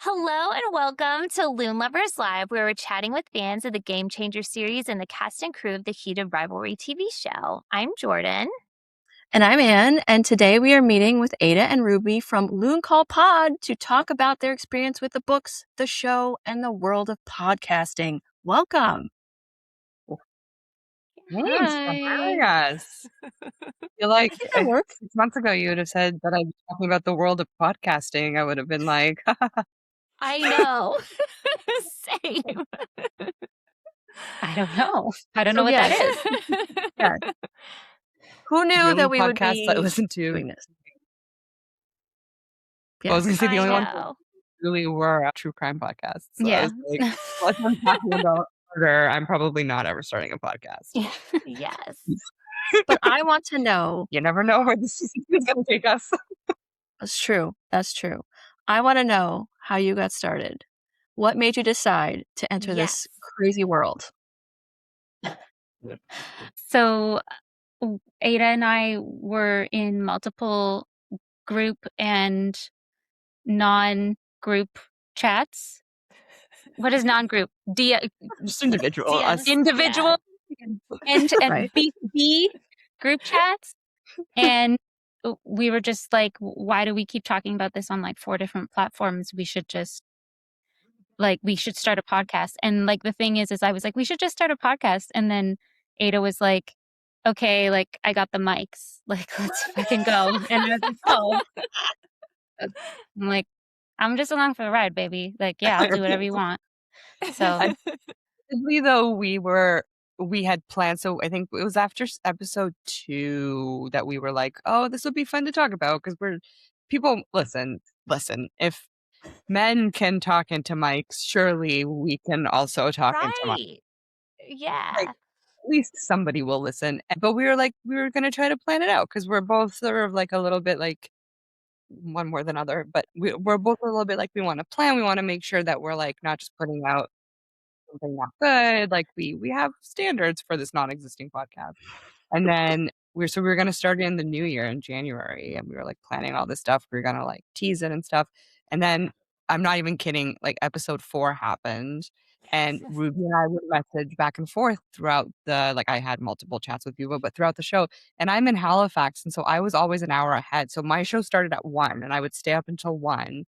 Hello and welcome to Loon Lovers Live, where we're chatting with fans of the Game Changer series and the cast and crew of the Heated Rivalry TV show. I'm Jordan. And I'm Anne, and today we are meeting with Ada and Ruby from Loon Call Pod to talk about their experience with the books, the show, and the world of podcasting. Welcome. Thanks for having us. I feel like I think that works. 6 months ago you would have said that I'd be talking about the world of podcasting. I would have been like, I know. Same. I don't know. I don't know what that is. Yeah. Who knew the only that we would podcast be I listen to. doing this? I was going to say the only one know. really were true crime podcasts. So I Yeah. was like, unless I'm talking about murder, I'm probably not ever starting a podcast. Yes. But I want to know. You never know where this is going to take us. That's true. That's true. I want to know how you got started. What made you decide to enter this crazy world? So Ada and I were in multiple group and non-group chats. What is non-group? Just individual. Us. Individual and Right. B group chats. And we were just like, why do we keep talking about this on like 4 different platforms? We should just we should start a podcast. And like the thing is I was like, we should just start a podcast. And then Ada was like, okay, like I got the mics, like let's fucking go. And I was like, oh, I'm like, I'm just along for the ride, baby. Like, yeah, I'll do whatever you want. So Though we had planned, so I think it was after episode 2 that we were like, oh, this would be fun to talk about because people listen, if men can talk into mics, surely we can also talk into mics. Yeah. Like, at least somebody will listen. But we were going to try to plan it out because we're both sort of like a little bit like one more than other, but we're both a little bit like we want to plan. We want to make sure that we're like not just putting out something not good. Like we have standards for this non-existing podcast. And then we were going to start it in the new year in January, and we were like planning all this stuff. We were going to like tease it and stuff. And then I'm not even kidding, like episode 4 happened, and Ruby and I would message back and forth throughout I had multiple chats with people, but throughout the show. And I'm in Halifax, and so I was always an hour ahead. So my show started at 1, and I would stay up until 1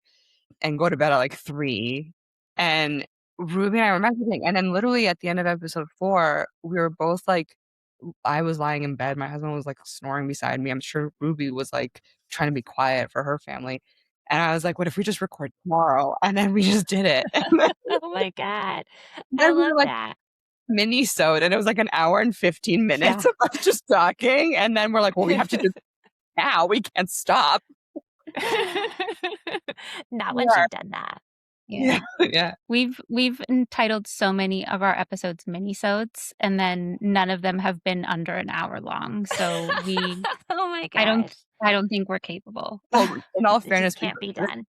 and go to bed at like 3. And Ruby and I were messaging, and then literally at the end of episode 4, we were both like, I was lying in bed. My husband was like snoring beside me. I'm sure Ruby was like trying to be quiet for her family. And I was like, what if we just record tomorrow? And then we just did it. Oh my God. I love that. Mini-sode, and it was like an hour and 15 minutes of us just talking. And then we're like, well, we have to do this now. We can't stop. Not once you've done that. Yeah. We've entitled so many of our episodes minisodes, and then none of them have been under an hour long. So oh my God. I don't think we're capable. Well, in all fairness, it can't be done.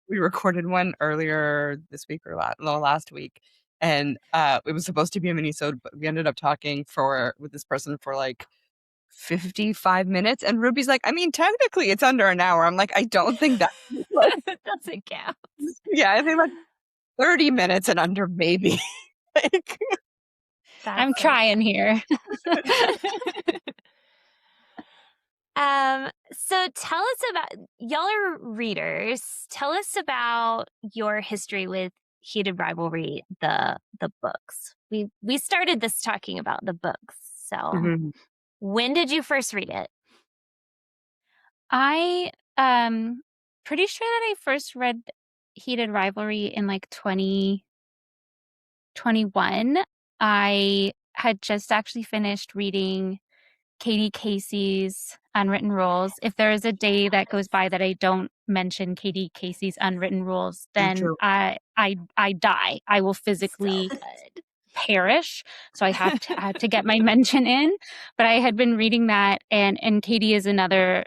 We recorded one earlier this week or last week, and it was supposed to be a mini-sode, but we ended up talking with this person for like 55 minutes, and Ruby's like, I mean, technically it's under an hour. I'm like, I don't think that doesn't count. Yeah, I think like 30 minutes and under, maybe. I'm trying here. So tell us about, y'all are readers. Tell us about your history with Heated Rivalry, the books. We started this talking about the books. So when did you first read it? I pretty sure that I first read Heated Rivalry in like 2021. I had just actually finished reading Katie Casey's Unwritten Rules. If there is a day that goes by that I don't mention Katie Casey's Unwritten Rules, then I die. I will physically perish. So I have to get my mention in. But I had been reading that, and Katie is another.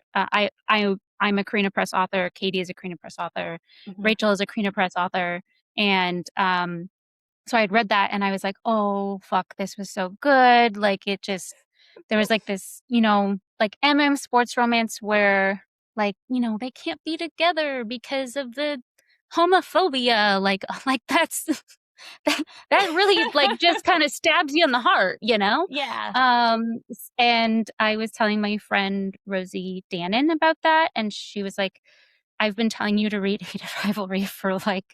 I'm a Karina Press author. Katie is a Karina Press author. Mm-hmm. Rachel is a Karina Press author, and so I had read that, and I was like, oh fuck, this was so good. Like it just. There was like this, like sports romance where like, they can't be together because of the homophobia, like that's that really like just kind of stabs you in the heart, you know? Yeah. And I was telling my friend Rosie Dannon about that, and she was like, I've been telling you to read Heated Rivalry for like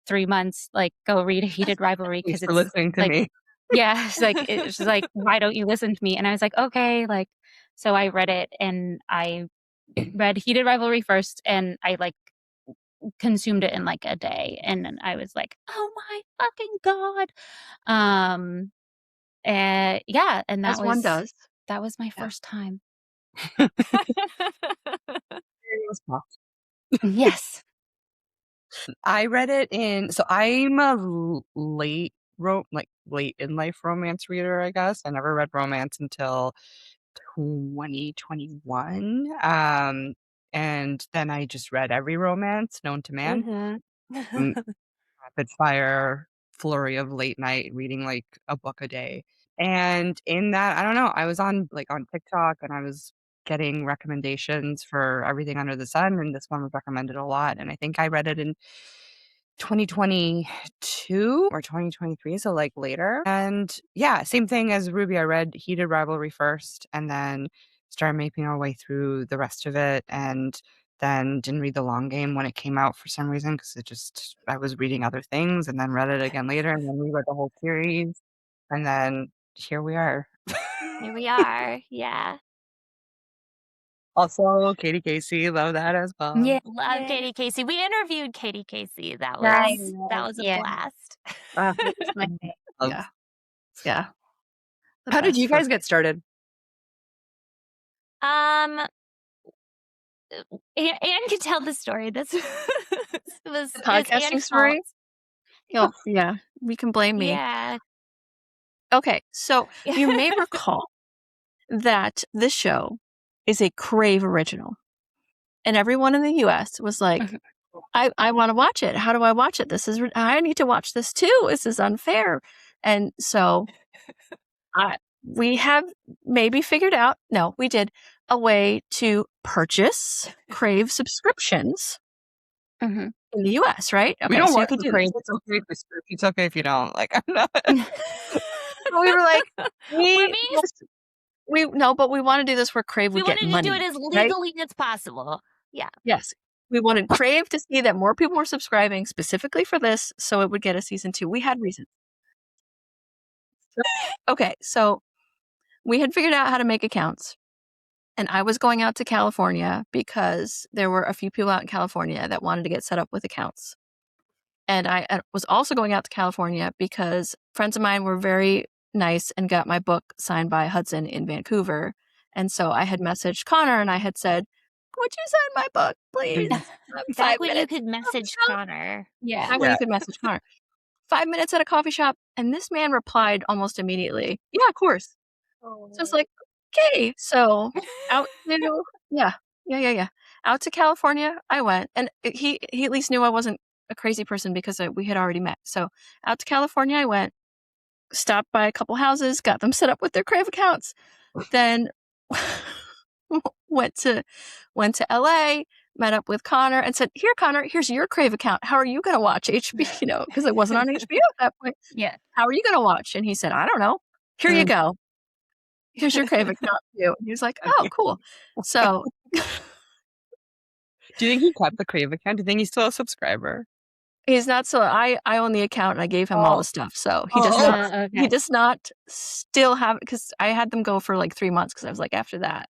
3 months. Like, go read Heated Rivalry Thanks because for it's listening to like, me. yeah, it's just like, why don't you listen to me? And I was like, okay, like, so I read it, and I read Heated Rivalry first, and I like consumed it in like a day, and then I was like, oh my fucking god. Yeah, and As one does. that was my Yeah. first time. Yes. I read it so I'm a late in life romance reader, I guess. I never read romance until 2021. And then I just read every romance known to man. Mm-hmm. Rapid fire flurry of late night reading like a book a day. And in that, I don't know, I was on TikTok and I was getting recommendations for everything under the sun, and this one was recommended a lot. And I think I read it in 2022 or 2023, so like later. And yeah, same thing as Ruby. I read Heated Rivalry first and then started making our way through the rest of it, and then didn't read The Long Game when it came out for some reason because I was reading other things, and then read it again later, and then reread the whole series, and then here we are. Here we are. Yeah. Also, Katie Casey, love that as well. Yeah. Love Katie Casey. We interviewed Katie Casey. That Right. was a Yeah. blast. It's my thing. Love- Yeah. Yeah. The How did best you for- guys get started? Anne could tell the story. This was The podcasting Anne's story? fault. Oh, yeah. We can blame me. Yeah. Okay, so you may recall that this show is a Crave original. And everyone in the US was like, I want to watch it. How do I watch it? I need to watch this too. This is unfair. And so we have maybe figured out, no, we did, a way to purchase Crave subscriptions Mhm. in the US, right? Okay, We don't so you watch could the do Crave. this. It's okay if it's okay if you don't. Like, I'm not. So we were like, but we want to do this where Crave We would get wanted money. to do it as right? legally as possible. Yeah. Yes. We wanted Crave to see that more people were subscribing specifically for this so it would get a season 2. We had reasons. Okay, so we had figured out how to make accounts. And I was going out to California because there were a few people out in California that wanted to get set up with accounts. And I was also going out to California because friends of mine were very nice and got my book signed by Hudson in Vancouver. And so I had messaged Connor and I had said, would you sign my book, please? Back when you could message Connor. Yeah. Back when you could message Connor. 5 minutes at a coffee shop, and this man replied almost immediately, yeah, of course. So I was like, okay. So out to, yeah. Out to California, I went. And he at least knew I wasn't a crazy person because we had already met. So out to California, I went, stopped by a couple houses, got them set up with their Crave accounts. Then went to LA, met up with Connor and said, here, Connor, here's your Crave account. How are you going to watch HBO? Because it wasn't on HBO at that point. Yeah. How are you going to watch? And he said, I don't know. Here you go. Here's your Crave account too. And he was like, oh, cool. So Do you think he kept the Crave account? Do you think he's still a subscriber? he's not. So I own the account and I gave him all the stuff. So he does not. Okay. He does not still have, because I had them go for like 3 months because I was like, after that,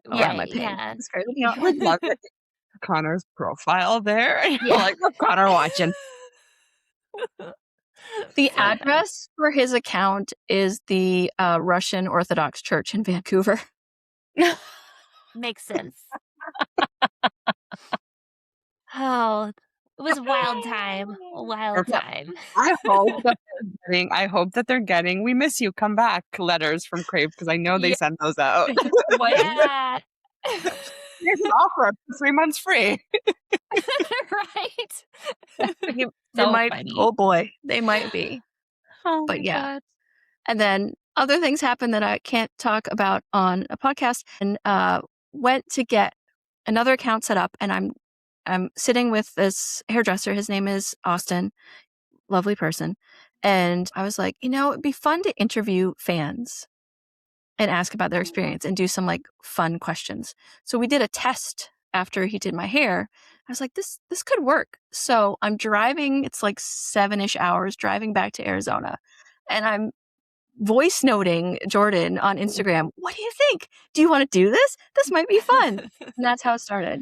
why am I Right, paying yeah. this Crave I account? would love to see Connor's profile there. Yeah. Like, what's Connor watching? The So nice. address for his account is the Russian Orthodox Church in Vancouver. Makes sense. Oh, it was a wild time. A wild Yeah. time. I hope that they're getting "We miss you, come back" letters from Crave, because I know they Yeah. send those out. Yeah. Here's an offer, 3 months free. Right. They So might. funny. Oh boy, they might be. Oh But my yeah. God. And then other things happened that I can't talk about on a podcast. And went to get another account set up, and I'm sitting with this hairdresser. His name is Austin. Lovely person. And I was like, it'd be fun to interview fans and ask about their experience and do some like fun questions. So we did a test after he did my hair. I was like, this could work. So I'm driving, it's like 7-ish hours driving back to Arizona. And I'm voice noting Jordan on Instagram. What do you think? Do you want to do this? This might be fun. And that's how it started.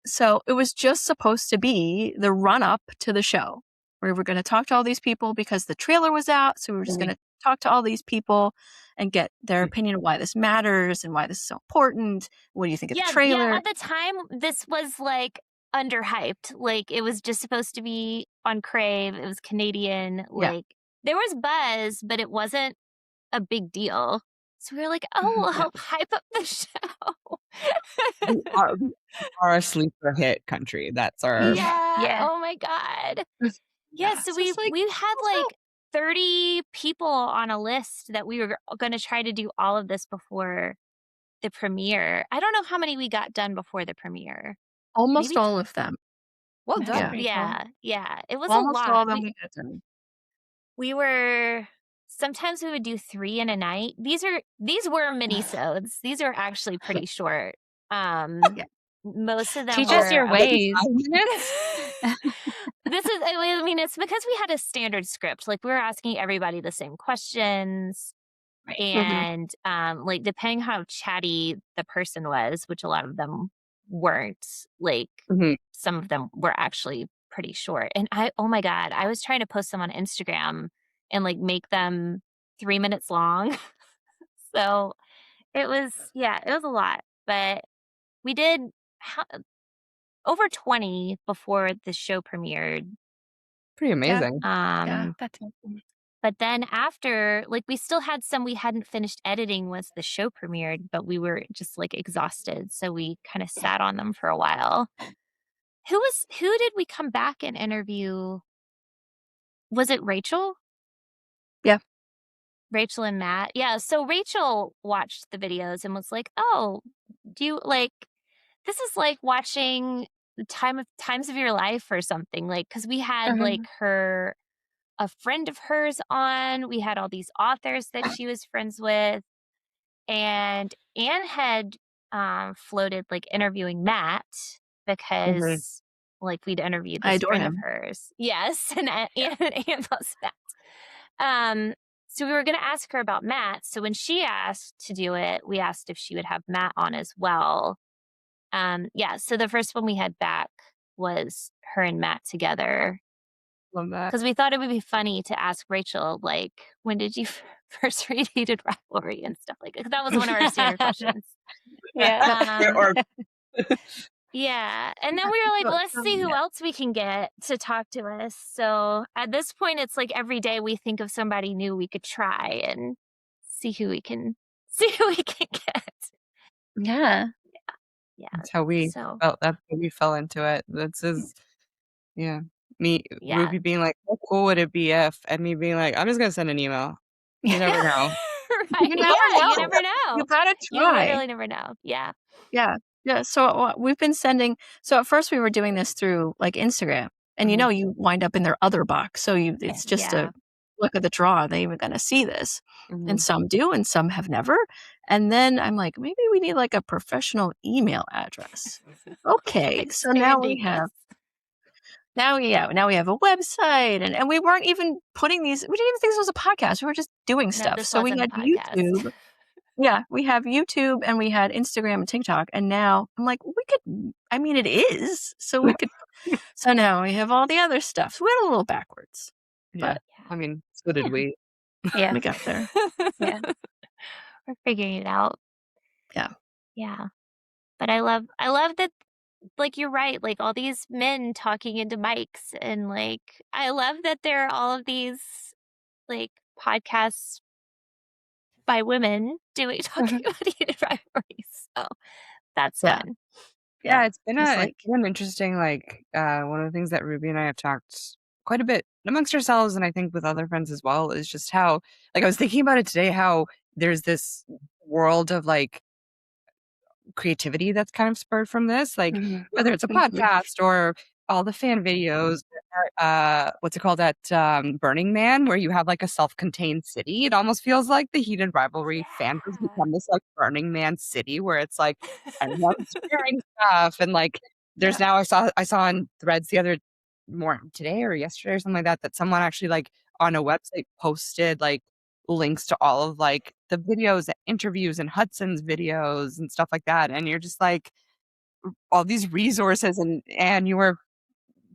So it was just supposed to be the run up to the show. We were going to talk to all these people because the trailer was out. So we were just going to talk to all these people and get their opinion of why this matters and why this is so important. What do you think of the trailer? Yeah, at the time, this was like underhyped. Like it was just supposed to be on Crave. It was Canadian. Like there was buzz, but it wasn't a big deal. So we were like, oh, we'll help hype up the show. we are a sleeper hit country. That's our... Yeah. Oh my God. Yeah, so we had like 30 people on a list that we were going to try to do all of this before the premiere. I don't know how many we got done before the premiere. Almost all of them. Well done. Yeah. It was almost a lot. All of them we got done. Sometimes we would do 3 in a night. These were mini-sodes. These are actually pretty short. Most of them teach us your ways. It's because we had a standard script. Like we were asking everybody the same questions. Right. And like depending how chatty the person was, which a lot of them weren't, like some of them were actually pretty short. And oh my God, I was trying to post them on Instagram and like make them 3 minutes long. So it was a lot, but we did over 20 before the show premiered. Pretty amazing. That's amazing. But then after, like we still had some we hadn't finished editing once the show premiered, but we were just like exhausted. So we kind of sat on them for a while. Who did we come back and interview? Was it Rachel? Yeah. Rachel and Matt. Yeah. So Rachel watched the videos and was like, oh, do you like, this is like watching the times of your life or something. Like, cause we had like a friend of hers on, we had all these authors that she was friends with, and Anne had floated like interviewing Matt because like we'd interviewed this friend of hers. Yes. And Anne loves Matt. So we were going to ask her about Matt. So when she asked to do it, we asked if she would have Matt on as well. So the first one we had back was her and Matt together. Love that. Because we thought it would be funny to ask Rachel, like, when did you first read Heated Rivalry and stuff like that? Because that was one of our standard questions. Yeah. And then we were like, let's see who else we can get to talk to us. So at this point, it's like every day we think of somebody new we could try and see who we can get. Yeah. That's how we felt. That's how we fell into it. Ruby being like, how cool would it be if, and me being like, I'm just gonna send an email. You never know. Right. You never know. You gotta try. You really never know. Yeah. So we've been sending. So at first we were doing this through like Instagram, and you wind up in their other box. So it's just a look at the draw. Are they even going to see this? And some do, and some have never. And then I'm like, maybe we need like a professional email address. Okay, so now we have. Now we have a website, and we weren't even putting these. We didn't even think this was a podcast. We were just doing stuff. So we had YouTube. Yeah, we have YouTube and we had Instagram and TikTok, and now I'm like, we could. I mean, it is. So we could. So now we have all the other stuff. So we went a little backwards. Yeah, I mean, so did we. Yeah, we got there. Yeah, we're figuring it out. Yeah. But I love that. Like, you're right, like all these men talking into mics, and like I love that there are all of these like podcasts by women talking about Heated Rivalries. So that's fun. Yeah, it's been an interesting, like one of the things that Ruby and I have talked quite a bit amongst ourselves, and I think with other friends as well, is just how, like, I was thinking about it today, how there's this world of like creativity that's kind of spurred from this, like whether it's a Mhm. podcast or all the fan videos, what's it called, that Burning Man, where you have like a self-contained city. It almost feels like the Heated Rivalry fan has become this like Burning Man city where it's like everyone's sharing stuff, and like there's now I saw on Threads the other today or yesterday or something like that, that someone actually like on a website posted like links to all of like the videos, the interviews, and Hudson's videos and stuff like that. And you're just like all these resources, and you were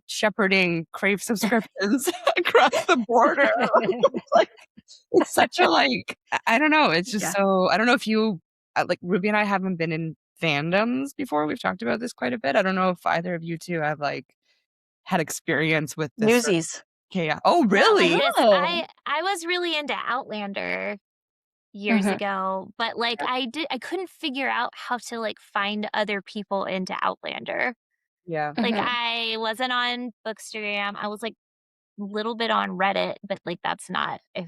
shepherding Crave subscriptions across the border. Like it's such a like I don't know. It's just Yeah. so I don't know if you like Ruby and I haven't been in fandoms before. We've talked about this quite a bit. I don't know if either of you two have like had experience with this sort of Newsies. chaos. Oh, Not really? like this. Oh. I was really into Outlander years ago, but like I couldn't figure out how to like find other people into Outlander. Yeah. Like I wasn't on Bookstagram. I was like a little bit on Reddit, but like that's not a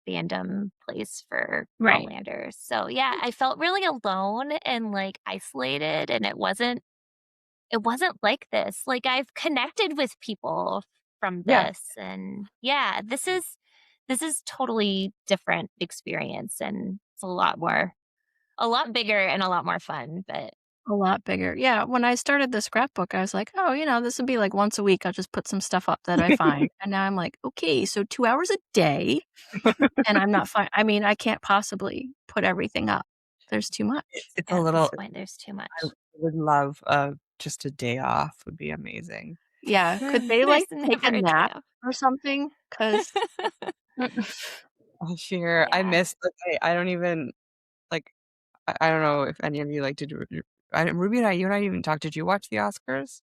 fandom place for Right. Outlander. So yeah, I felt really alone and like isolated, and it wasn't like this. Like I've connected with people from Yeah. this, and yeah, this is totally different experience, and it's a lot bigger and a lot more fun, but A lot bigger. Yeah, when I started the scrapbook, I was like, "Oh, this would be like once a week, I'll just put some stuff up that I find." And now I'm like, "Okay, so 2 hours a day, and I'm not fine. I mean, I can't possibly put everything up. There's too much." It's at a little. this point there's too much. I would love just a day off would be amazing. Yeah, could they, There's like, take a never a day nap off. or something? 'Cause Oh, sure. I Yeah. miss. I don't even like. I don't know if any of you like to do. Ruby and I, you and I even talked. Did you watch the Oscars?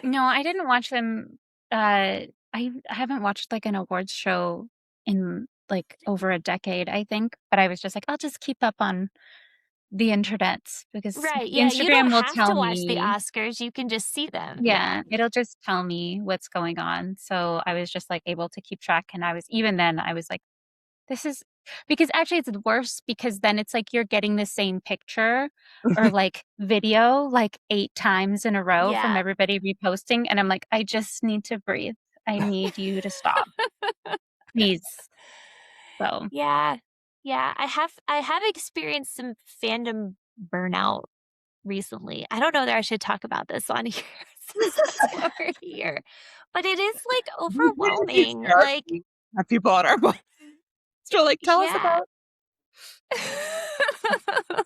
No, I didn't watch them. I haven't watched like an awards show in like over a decade, I think. But I was just like, I'll just keep up on the internets because Right. Yeah, you don't Instagram will have tell to watch the me. Oscars. You can just see them. Yeah, it'll just tell me what's going on. So I was just like able to keep track. And even then, I was like, this is because actually it's worse because then it's like you're getting the same picture or like video like 8 times in a row from Yeah. everybody reposting. And I'm like, I just need to breathe. I need you to stop. Please. So Yeah. Yeah. I have experienced some fandom burnout recently. I don't know that I should talk about this on here since it's over here. But it is like overwhelming. Like Have people on our still like tell us yeah. about.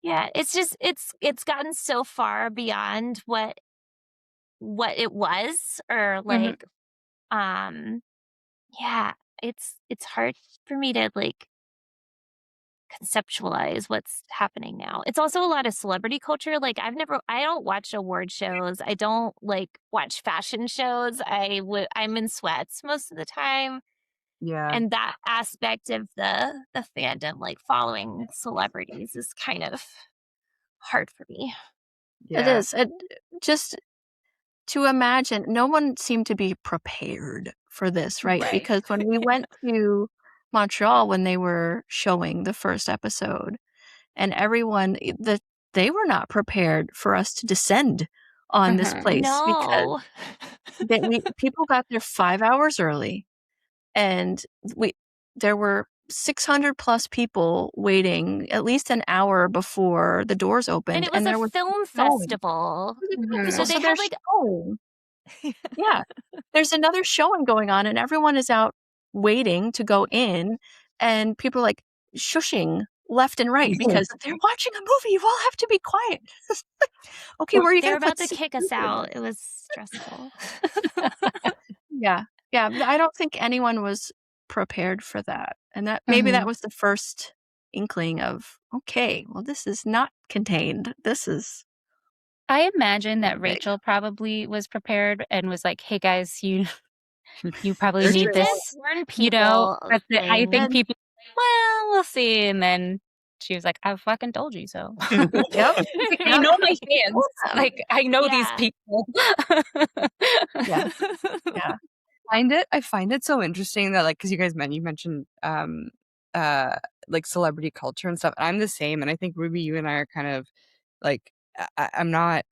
Yeah, it's just it's gotten so far beyond what it was, or like yeah, it's hard for me to like conceptualize what's happening now. It's also a lot of celebrity culture. Like I don't watch award shows. I don't like watch fashion shows. I'm in sweats most of the time. Yeah. And that aspect of the fandom, like following celebrities, is kind of hard for me. It Yeah. is. Just to imagine, no one seemed to be prepared for this, right? Right. Because when we went to Montreal when they were showing the first episode, and everyone they were not prepared for us to descend on this place because No. people got there 5 hours early, and there were 600 plus people waiting at least an hour before the doors opened, And it was there a was film showing. festival. So So they they're had like showing. Yeah. There's another showing going on, and everyone is out waiting to go in, and people are, like, shushing left and right because they're watching a movie, you all have to be quiet. Okay, where are you they were gonna about put to kick us seats? out. It was stressful. Yeah. Yeah, I don't think anyone was prepared for that, and maybe that was the first inkling of, "Okay, well, this is not contained. This is I imagine that big." Rachel probably was prepared and was like, hey guys, you probably There's She need did this. warn That's it. I things. think people, well, we'll see. And then she was like, I fucking told you so. Yep. I know my fans. Like, I know these Yeah. people. Yeah. Yeah. I find it so interesting that like because you mentioned like celebrity culture and stuff. I'm the same, and I think Ruby, you and I are kind of like I'm not.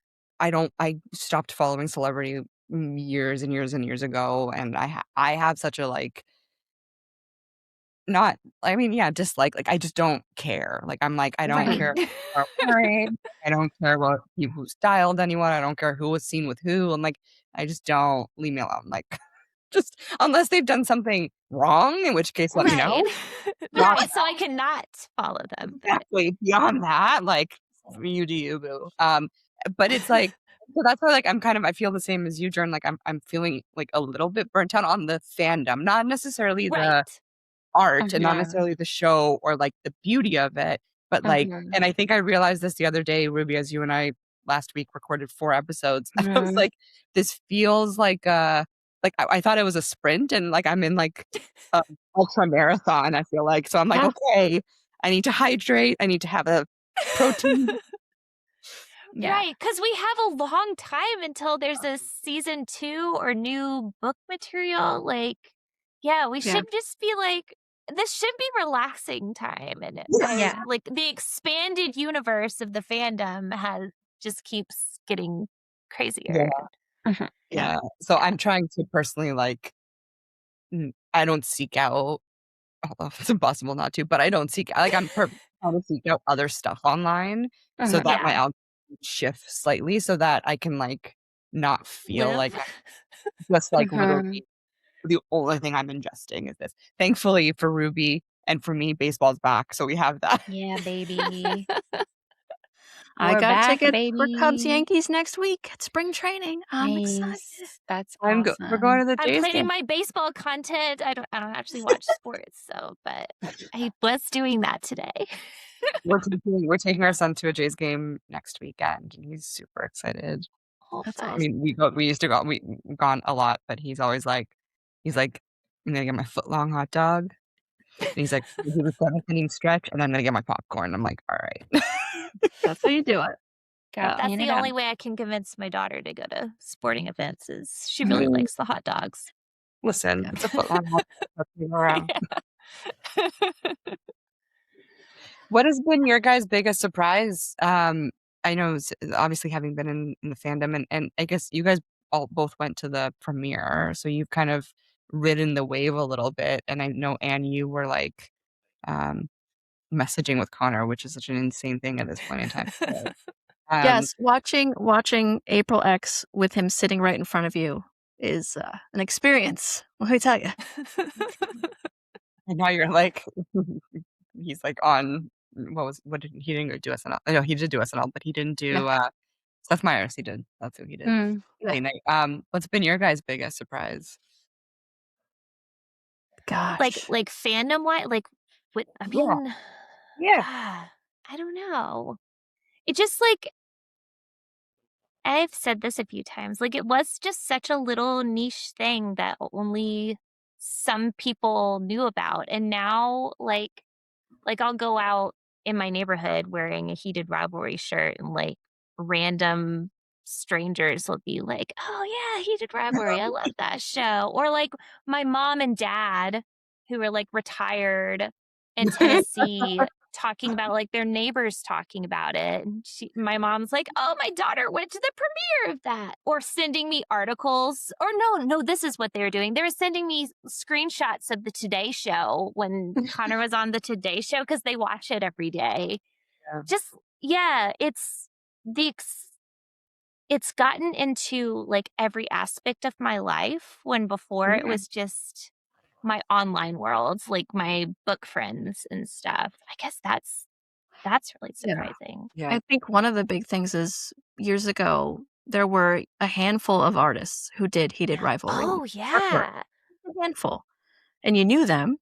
I stopped following celebrity years and years and years ago, and I have such a like not. I mean, yeah, dislike. Like I just don't care. Like I'm like I don't Right. care. About wearing. I don't care about who styled anyone. I don't care who was seen with who. I'm like I just don't leave me alone. Like just unless they've done something wrong, in which case let me know. Right. So I cannot follow them. But Exactly. Beyond that, like you do you, boo. But it's like so that's why like I feel the same as you, Jordan. Like I'm feeling like a little bit burnt out on the fandom, not necessarily the right. art and not Mhm. necessarily the show or like the beauty of it, but like, Mhm. and I think I realized this the other day, Ruby, as you and I last week recorded 4 episodes. And I was Mhm. like, this feels like I thought it was a sprint and like I'm in like a ultra marathon, I feel like. So I'm like, Yeah. okay, I need to hydrate. I need to have a protein. Yeah. Right, because we have a long time until there's a season 2 or new book material. Like, yeah, we Yeah. should just be like, this should be relaxing time. And Yeah. like the expanded universe of the fandom just keeps getting crazier. Mhm. Yeah. So Yeah. I'm trying to personally like, I don't seek out, although it's impossible not to, but I don't seek like I'm trying to seek out other stuff online so Mhm. that my Yeah. algorithm shifts slightly so that I can like not feel like Live. I'm just like Mhm. literally the only thing I'm ingesting is this. Thankfully for Ruby and for me, baseball's back, so we have that. Yeah, baby. I We're got back, tickets for Cubs baby. Yankees next week at spring training. I'm excited. Nice. That's We're going awesome. to the I'm Jays planning game. my baseball content. I don't actually watch sports, so but I was doing that today. We're taking our son to a Jays game next weekend, and he's super excited. Oh, That's fun. I awesome. mean, we used to go, we've gone a lot, but he's always like, I'm gonna get my foot long hot dog. And he's like, "I'm gonna do the 7th inning stretch, and I'm gonna get my popcorn." I'm like, all right. That's how you do it. Gotta That's plan the it out. only way I can convince my daughter to go to sporting events is she really likes the hot dogs. Listen, Yeah. it's a foot long hot dog. Let's move around. What has been your guys' biggest surprise? I know obviously having been in the fandom, and I guess you guys all both went to the premiere, so you've kind of ridden the wave a little bit. And I know, Anne, you were like um, messaging with Connor, which is such an insane thing at this point in time. So, Yes, watching April X with him sitting right in front of you is an experience. Let me tell you. and now you're like, he's like on he didn't do SNL. I know he did do SNL, but he didn't do Seth Meyers. He did. That's who he did. Mm. Late night. What's been your guys' biggest surprise? Gosh. like fandom wise, like what I Yeah. mean, Yeah. I don't know. It just like I've said this a few times, like it was just such a little niche thing that only some people knew about. And now like I'll go out in my neighborhood wearing a Heated Rivalry shirt and like random strangers will be like, "Oh yeah, Heated Rivalry. I love that show." Or like my mom and dad who are like retired in Tennessee talking about like their neighbors talking about it. And my mom's like, "Oh, my daughter went to the premiere of that." Or sending me articles. Or no, this is what they were doing. They were sending me screenshots of the Today Show when Connor was on the Today Show because they watch it every day. Yeah. Just yeah, it's gotten into like every aspect of my life when before it was just my online world, like my book friends and stuff. I guess that's really Yeah. surprising. Yeah. I think one of the big things is years ago, there were a handful of artists who did Heated Rivalry. Oh yeah. A handful. And you knew them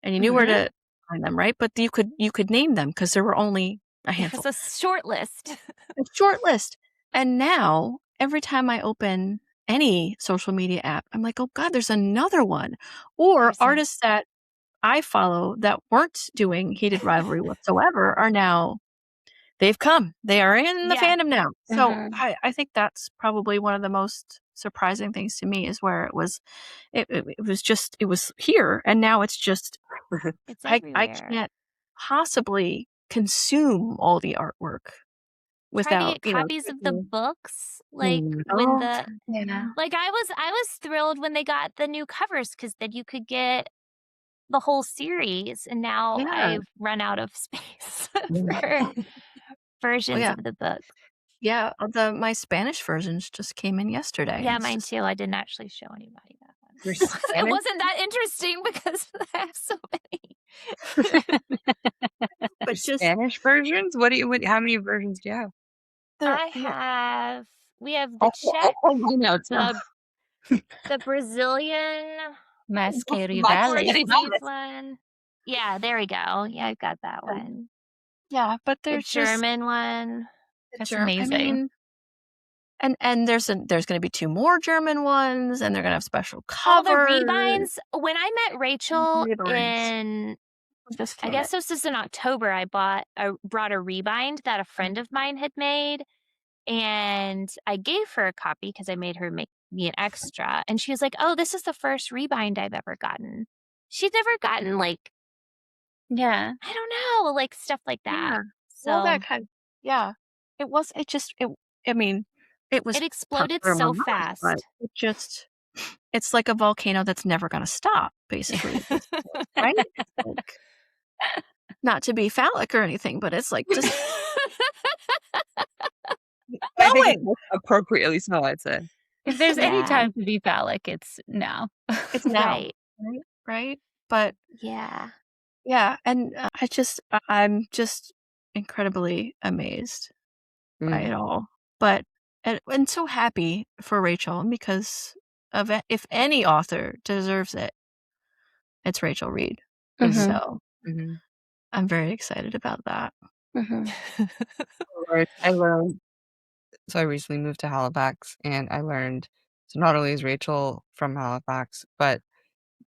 and you knew where to find them, right? But you could name them because there were only a handful. It's a short list. A short list. And now, every time I open any social media app, I'm like, oh God, there's another one. Or There's artists that I follow that weren't doing Heated Rivalry whatsoever are now, they've come. They are in the Yeah. fandom now. So Mhm. I think that's probably one of the most surprising things to me is where it was here, and now it's just It's I everywhere. can't possibly consume all the artwork Try to without get copies of the books, like when the Yeah. like I was thrilled when they got the new covers because then you could get the whole series, and now Yeah. I've run out of space Yeah. for versions yeah. of the books. Yeah, my Spanish versions just came in yesterday. Yeah, It's mine just- too. I didn't actually show anybody that one. Your It Spanish? wasn't that interesting because I have so many. but just Spanish versions? How many versions do you have? We have the Czech, I know too. the Brazilian, Masquerade Portuguese Valley. one. Yeah, there we go. Yeah, I've got that one. yeah, but The there's German one. That's I amazing. mean, and there's going to be 2 more German ones, and they're going to have special All the covers. rebinds. When I met Rachel Rebinds. I guess this was in October, I brought a rebind that a friend of mine had made, and I gave her a copy because I made her make me an extra, and she was like, "Oh, this is the first rebind I've ever gotten." She'd never gotten Yeah. I don't know, stuff like that. Yeah. So All that kind. Yeah, it was. It just. I mean, it was. it exploded popular so among us, fast. but it just. It's like a volcano that's never going to stop, basically. Right? It's like, not to be phallic or anything, but it's like just I think going. it's appropriately so, I'd say. If there's any Yeah. time to be phallic, it's now. It's now, Right. right? But Yeah. yeah, and I'm just incredibly amazed by it all. But and so happy for Rachel because of if any author deserves it, it's Rachel Reed. Mhm. So Mhm. I'm very excited about that. Mhm. I learned. So I recently moved to Halifax, and I learned. So not only is Rachel from Halifax, but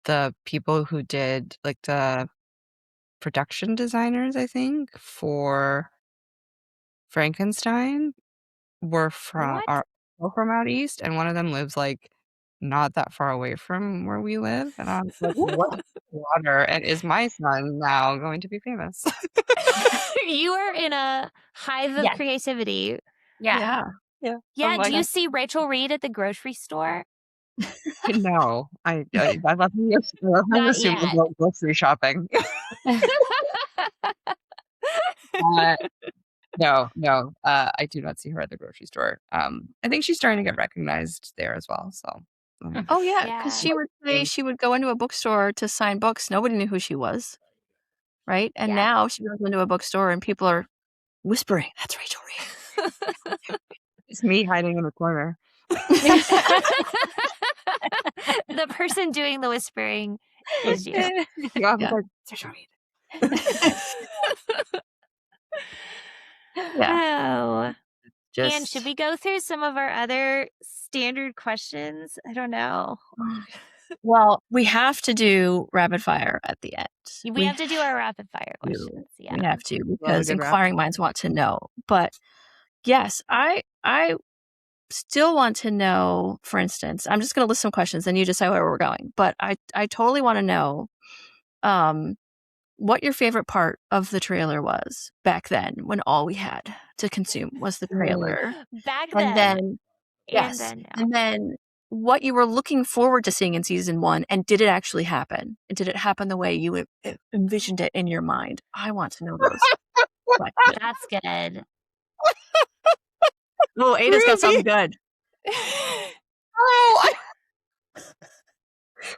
the people who did the production designers, I think, for Frankenstein were What? from out east, and one of them lives not that far away from where we live. And I was like, what water? And is my son now going to be famous? You are in a hive of Yes. creativity. Yeah. Yeah. Yeah, I'm like, do you see Rachel Reed at the grocery store? no, I love you. I love how you Not assume yet. about grocery shopping. No, I do not see her at the grocery store. I think she's starting to get recognized there as well. So, Oh yeah, Yeah. because she would say she would go into a bookstore to sign books. Nobody knew who she was, right? And Yeah. now she goes into a bookstore and people are whispering, "That's Rachel Reed." it's me hiding in a corner. The person doing the whispering is you. Yeah, I was Yeah. like, "It's Rachel Reed." Yeah, Oh. just And should we go through some of our other standard questions? I don't know. well, we have to do rapid fire at the end. We have to do our rapid fire do. questions. Yeah. We have to Love a because good rapid inquiring minds want to know. But yes, I still want to know. For instance, I'm just going to list some questions, and you decide where we're going. But I totally want to know, what your favorite part of the trailer was back then, when all we had to consume was the trailer. Back And then. then, And then now. and then what you were looking forward to seeing in season 1, and did it actually happen? And did it happen the way you envisioned it in your mind? I want to know those questions. That's good. Oh, Ada's got something good. Oh,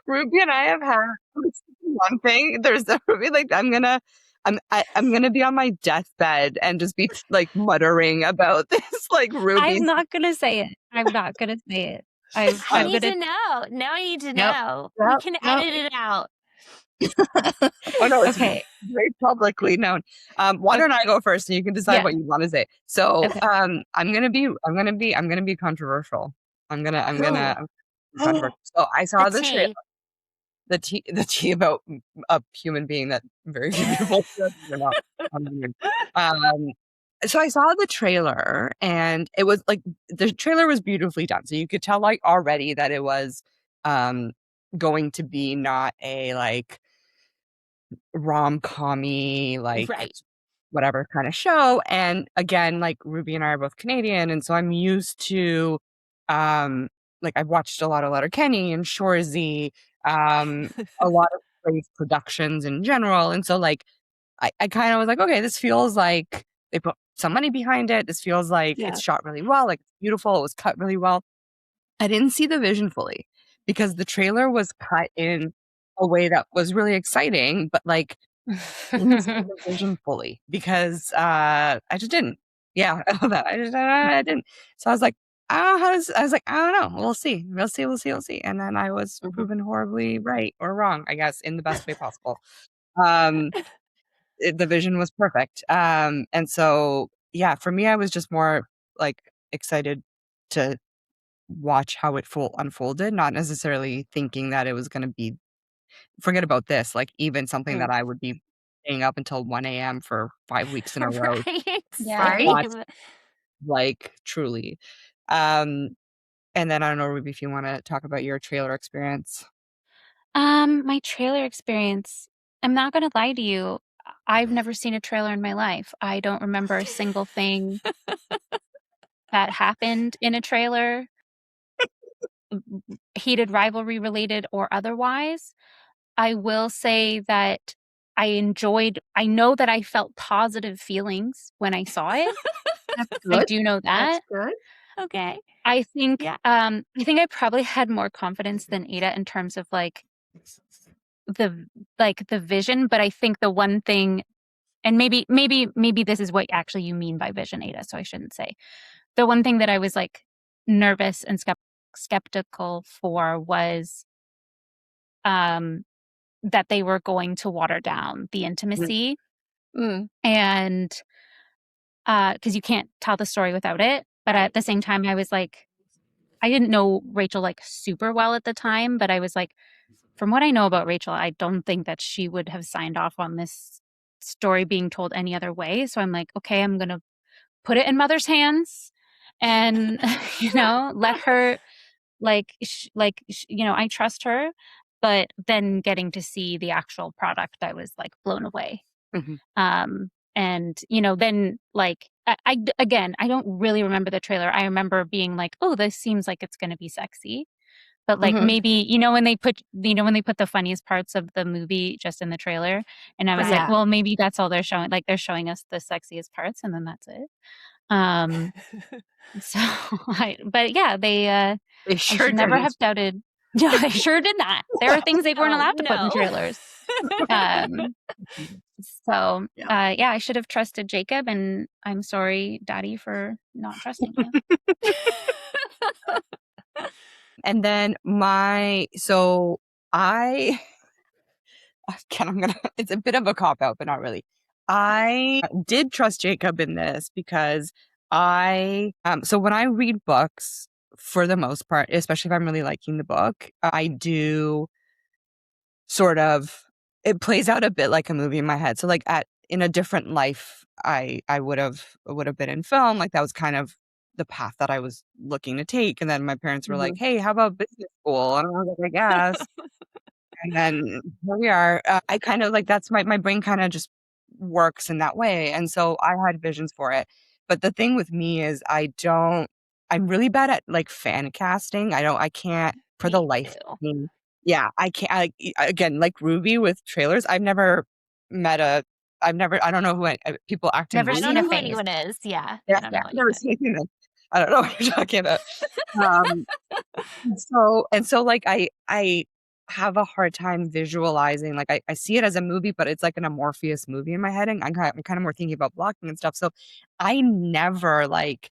Ruby and I have had one thing. There's Ruby I'm gonna be on my deathbed and just be muttering about this Ruby. I'm not gonna say it. I'm not gonna say it. I I'm need gonna. to know. Now I need to Yep. know. We Yep. can Yep. edit it out. Oh no, it's Okay. very publicly known. Why don't I go first and you can decide Yeah. what you want to say. So Okay. I'm gonna be controversial. I'm gonna be controversial. So I saw The the trailer. tea. The tea about a human being that very few people know. So I saw the trailer, and it was like the trailer was beautifully done. So you could tell like already that it was going to be not a like rom-com-y, like Right. whatever kind of show. And again, like Ruby and I are both Canadian, and so I'm used to like I've watched a lot of Letterkenny and Shoresy, a lot of Brave productions in general. And so like I kind of was like, okay, this feels like they put some money behind it. This feels like Yeah. it's shot really well, like it's beautiful, it was cut really well. I didn't see the vision fully because the trailer was cut in a way that was really exciting, but like I didn't see the vision fully because I just didn't. Yeah, I didn't. So I was like, I don't know how this, I was like, I don't know. We'll see. We'll see. We'll see. We'll see. And then I was proven horribly right or wrong, I guess, in the best way possible. Um, the vision was perfect. And so yeah, for me, I was just more like excited to watch how it unfolded, not necessarily thinking that it was going to be, forget about this, like even something that I would be staying up until 1 a.m. for 5 weeks in a row Right. Yeah. to watch, Same. like truly. Um, and then I don't know, Ruby, if you want to talk about your trailer experience. My trailer experience, I'm not gonna lie to you. I've never seen a trailer in my life. I don't remember a single thing that happened in a trailer, Heated Rivalry related or otherwise. I will say that I know that I felt positive feelings when I saw it. That's I good. do know That's that. good. Okay. I think Yeah. I think I probably had more confidence than Ada in terms of like the vision, but I think the one thing, and maybe this is what actually you mean by vision, Ada, so I shouldn't say. The one thing that I was like nervous and skeptical for was that they were going to water down the intimacy, Mm. and because you can't tell the story without it. But at the same time, I was like, I didn't know Rachel like super well at the time, but I was like, from what I know about Rachel, I don't think that she would have signed off on this story being told any other way. So I'm like, okay, I'm going to put it in Mother's hands and, let her I trust her. But then getting to see the actual product, I was like blown away. Mhm. And, then like, again, I don't really remember the trailer. I remember being like, oh, this seems like it's going to be sexy. But like maybe when they put the funniest parts of the movie just in the trailer, and I was like, Right. well, maybe that's all they're showing. Like they're showing us the sexiest parts, and then that's it. So, but yeah, They I sure should never didn't. have doubted. No, I sure did not. There were things they weren't Oh, allowed to put in no. trailers. So, Yeah. yeah, I should have trusted Jacob, and I'm sorry, Daddy, for not trusting you. And then it's a bit of a cop out, but not really. I did trust Jacob in this because so when I read books, for the most part, especially if I'm really liking the book, I do sort of, it plays out a bit like a movie in my head. So like in a different life, I would have been in film. Like that was kind of the path that I was looking to take. And then my parents were like, hey, how about business school? And I was like, I guess. And then here we are. I kind of like, that's my brain kind of just works in that way. And so I had visions for it. But the thing with me is I'm really bad at like fan casting. I can't for the Me life too. of me. Yeah, I can't. Again, like Ruby with trailers, I don't know people act in Never I movies. don't seen a know who face. anyone is. Yeah. Yeah, I don't yeah, know I've never anyone. seen anything. I don't know what you're talking about. Um, so like I have a hard time visualizing, like I see it as a movie, but it's like an amorphous movie in my head, and I'm kind of more thinking about blocking and stuff. So I never like,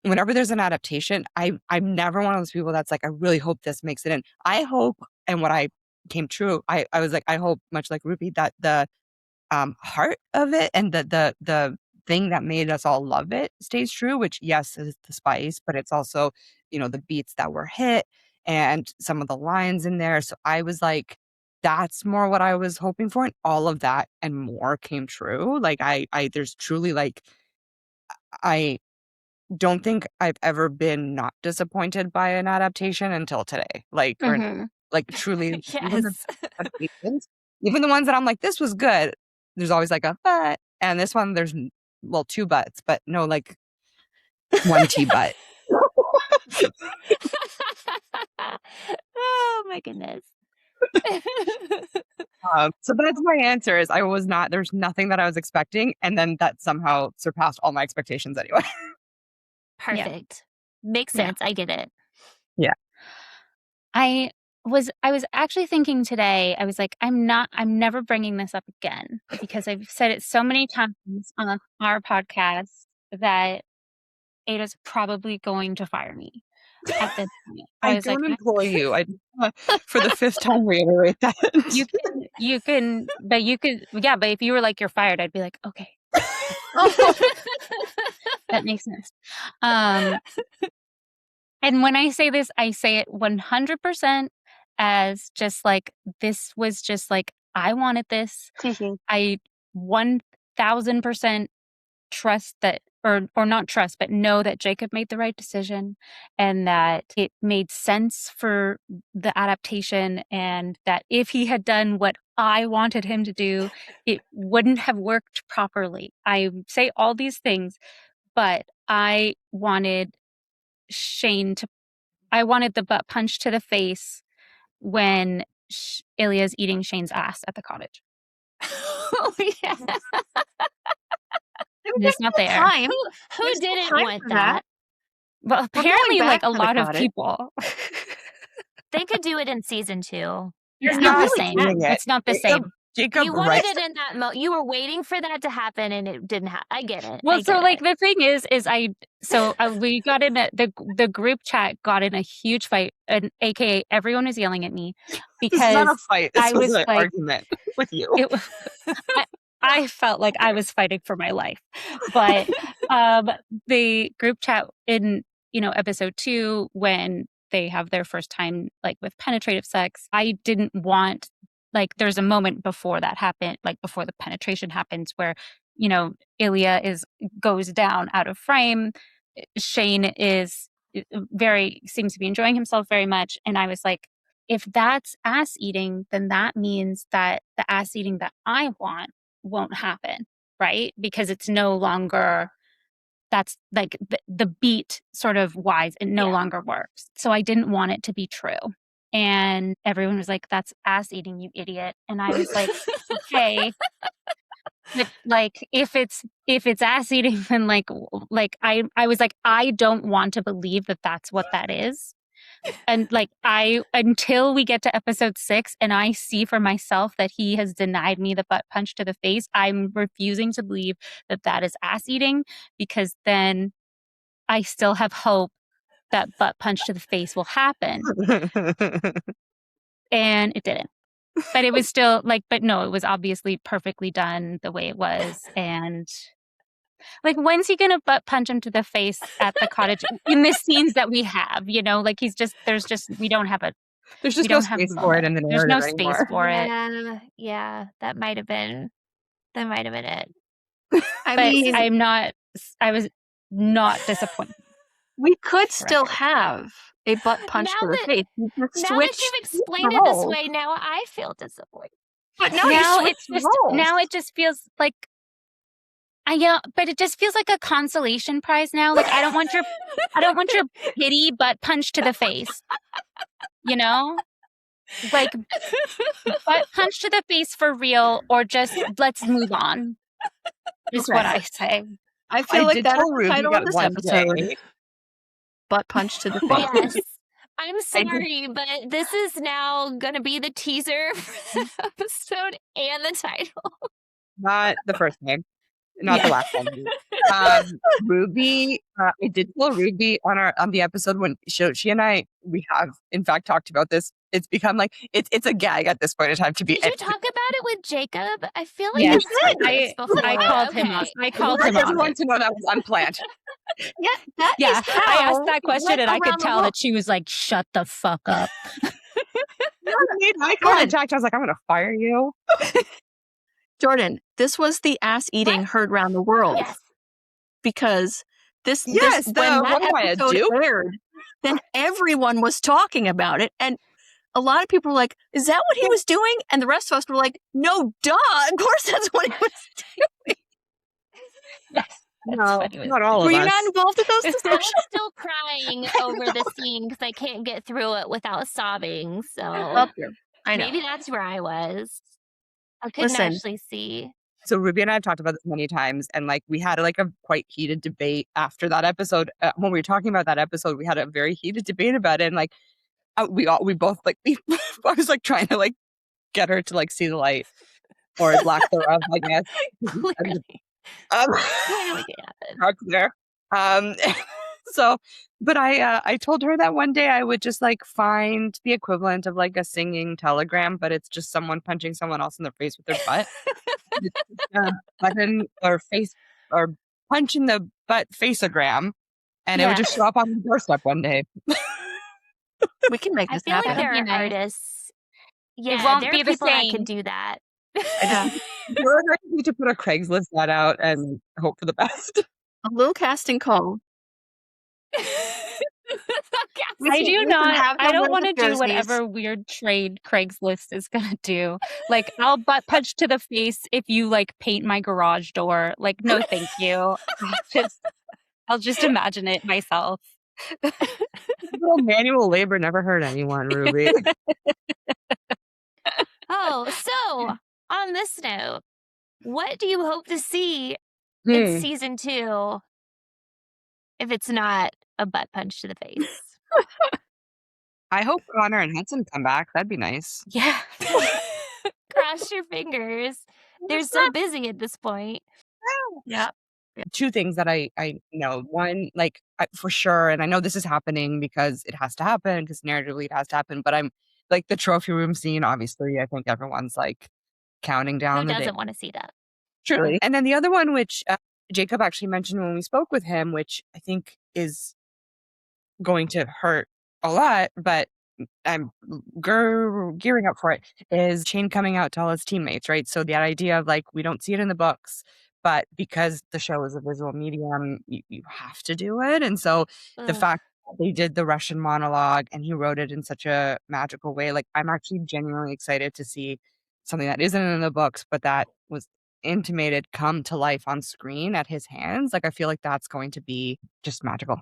whenever there's an adaptation, I'm never one of those people that's like, I really hope this makes it in. I hope, and what I came true, I was like, I hope, much like Ruby, that the heart of it and the thing that made us all love it stays true, which yes is the spice, but it's also, the beats that were hit and some of the lines in there. So I was like, that's more what I was hoping for, and all of that and more came true. Like I there's truly like I don't think I've ever been not disappointed by an adaptation until today. Like, or like truly, even the adaptations, even the ones that I'm like, this was good. There's always like a but, and this one there's two buts, but no like one T but. Oh my goodness. So that's my answer. Is there's nothing that I was expecting, and then that somehow surpassed all my expectations anyway. Perfect. Makes sense. I get it. Yeah. I was actually thinking today, I was like, I'm never bringing this up again because I've said it so many times on our podcast that Ada's probably going to fire me at this point. I don't employ you. I for the fifth time reiterate that. You can, but if you were like, you're fired, I'd be like, okay. That makes sense. And when I say this, I say it 100% as just like, this was just like, I wanted this. I 1000% trust that, or not trust, but know that Jacob made the right decision and that it made sense for the adaptation, and that if he had done what I wanted him to do, it wouldn't have worked properly. I say all these things, but I wanted the butt punch to the face when Ilya's eating Shane's ass at the cottage. Oh, yeah. It's not there. Who didn't want that? Well, apparently, like a lot of people. They could do it in season 2. It's not the same. It's not the same. Jacob, you wanted it in that moment. You were waiting for that to happen, and it didn't happen. I get it. Well, the thing is we got in the group chat got in a huge fight, and AKA everyone was yelling at me because this is not a fight. This I was an like, argument with you. I felt like I was fighting for my life, but the group chat in episode 2 when they have their first time like with penetrative sex, I didn't want. Like, there's a moment before that happened, like before the penetration happens, where, Ilya goes down out of frame. Shane seems to be enjoying himself very much. And I was like, if that's ass eating, then that means that the ass eating that I want won't happen, right? Because it's no longer, that's like the beat sort of wise, it no longer works. So I didn't want it to be true. And everyone was like, that's ass eating, you idiot. And I was like, okay. But like, if it's ass eating, then like I was like, I don't want to believe that that's what that is. And like, until we get to episode 6 and I see for myself that he has denied me the butt punch to the face, I'm refusing to believe that that is ass eating, because then I still have hope that butt punch to the face will happen. And it didn't. But it was still like, but no, it was obviously perfectly done the way it was. And like, when's he gonna butt punch him to the face at the cottage in the scenes that we have? Like, we don't have there's just no space for it in the narrative. There's no space for it. Yeah, that might have been it. I was not disappointed. We could still have a butt punch to the face. Now that you've explained it this way, now I feel disappointed. But now it just feels like but it just feels like a consolation prize now. Like, I don't want your pity butt punch to the face. Like, butt punch to the face for real, or just let's move on. Is what I say. I feel like that is the title of this episode. Butt punch to the face. Yes. I'm sorry, but this is now going to be the teaser for the episode and the title. Not the first name. Not the last one. Ruby, I did tell Ruby on the episode when she and I, we have in fact talked about this. It's become like it's a gag at this point in time to be. Did you talk about it with Jacob? I feel like yes. I called him up. I called him up. Everyone to know that was unplanned. Yeah. I asked that question and I could tell that she was like, "Shut the fuck up." Made eye contact. I was like, "I'm gonna fire you." Jordan, this was the ass eating heard around the world. Yes. because this Yes, when the that one guy, a episode dupe. aired, then everyone was talking about it, and a lot of people were like, "Is that what he was doing?" And the rest of us were like, "No, duh! Of course that's what he was doing." Yes, that's No, funny. not all Were of you us. not involved in those I'm discussions? still crying over the scene because I can't get through it without sobbing. So Up here. I know. maybe that's where I was. I couldn't Listen. actually see. So Ruby and I have talked about this many times, and like we had like a quite heated debate after that episode. When we were talking about that episode, we had a very heated debate about it, and like we both like I was like trying to like get her to like see the light or lack thereof, I guess. Clearly, Um, clearly it happened. not clear. So, but I told her that one day I would just like find the equivalent of like a singing telegram, but it's just someone punching someone else in the face with their butt. It's just a button or face or punch in the butt faceogram, and it would just show up on the doorstep one day. We can make I this feel like happen. there That'd are be nice. artists. Yeah, won't there be are the people that same. can do that. Yeah. We're going to need to put a Craigslist ad out and hope for the best. A little casting call. I do not. Have I them don't wear want the to do jerseys. whatever weird trade Craigslist is gonna do. Like, I'll butt punch to the face if you like paint my garage door. Like, no, thank you. I'll just imagine it myself. Little manual labor never hurt anyone, Ruby. Oh, so on this note, what do you hope to see in season 2 if it's not a butt punch to the face? I hope Connor and Hudson come back. That'd be nice. Yeah. Cross your fingers. They're so busy at this point. Yeah. Two things that I know. One, like for sure, and I know this is happening because it has to happen, because narratively it has to happen, but I'm like the trophy room scene, obviously, I think everyone's like counting down Who the day. doesn't want to see that? Truly. And then the other one, which Jacob actually mentioned when we spoke with him, which I think is going to hurt a lot, but I'm gearing up for it, is Shane coming out to all his teammates, right? So the idea of like, we don't see it in the books, but because the show is a visual medium, you have to do it. And so the Ugh. fact that they did the Russian monologue and he wrote it in such a magical way, like I'm actually genuinely excited to see something that isn't in the books, but that was intimated come to life on screen at his hands. Like I feel like that's going to be just magical.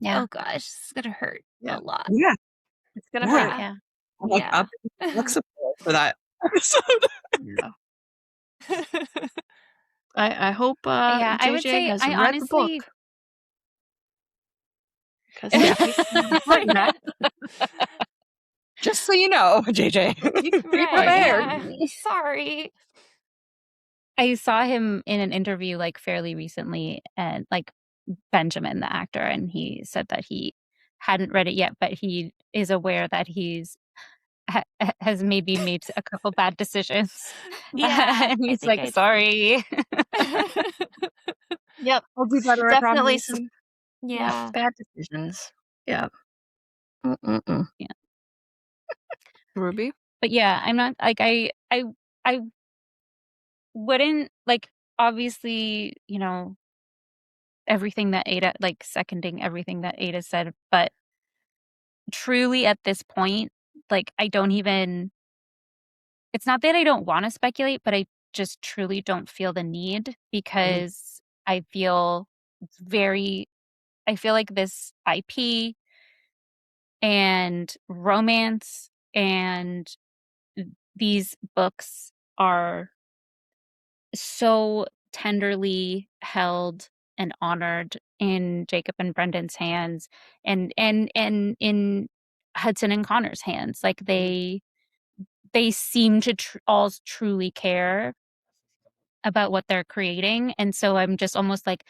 Yeah. Oh gosh, this is gonna hurt Yeah. a lot. Yeah. It's gonna Yeah. hurt. Yeah. I'm like Yeah. up look support for that episode. Yeah. I hope Yeah, I would JJ say has I read the honestly book. Because he's important, man. Just so you know, JJ. Be Right, prepared. yeah. Sorry. I saw him in an interview like fairly recently, and like Benjamin, the actor, and he said that he hadn't read it yet, but he is aware that he's has maybe made a couple bad decisions. Yeah, and I he's think like, I- sorry. Yep. I'll do better. I Definitely promise. some Yeah. bad decisions. Yeah. Mm-mm-mm. Yeah. Ruby? But yeah, I'm not like I wouldn't like, obviously, you know, everything that Ada, like seconding everything that Ada said, but truly at this point, like I don't even, it's not that I don't want to speculate, but I just truly don't feel the need, because I feel like this IP and romance and these books are so tenderly held and honored in Jacob and Brendan's hands, and in Hudson and Connor's hands. Like they seem to all truly care about what they're creating, and so I'm just almost like,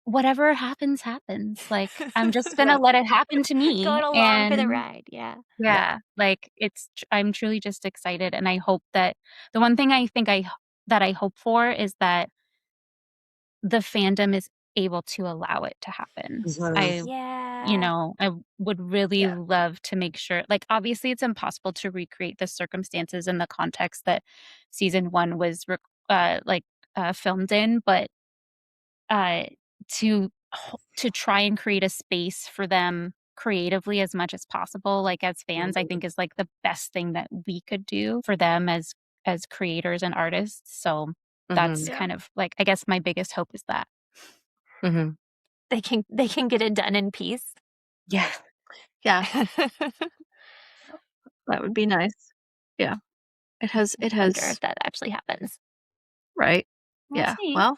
whatever happens, happens. Like I'm just gonna let it happen to me. Going along for the ride. Yeah. Yeah, like I'm truly just excited, and I hope that the one thing I think that I hope for is that the fandom is able to allow it to happen. Yeah. You know, I would really love to make sure, like obviously it's impossible to recreate the circumstances and the context that season 1 was filmed in, but to try and create a space for them creatively as much as possible, like as fans, I think is like the best thing that we could do for them as creators and artists. So that's Yeah. kind of like, I guess my biggest hope is that. They can get it done in peace. Yeah. Yeah, that would be nice. Yeah. It has, I wonder if that actually happens. right. We'll Yeah. see. Well,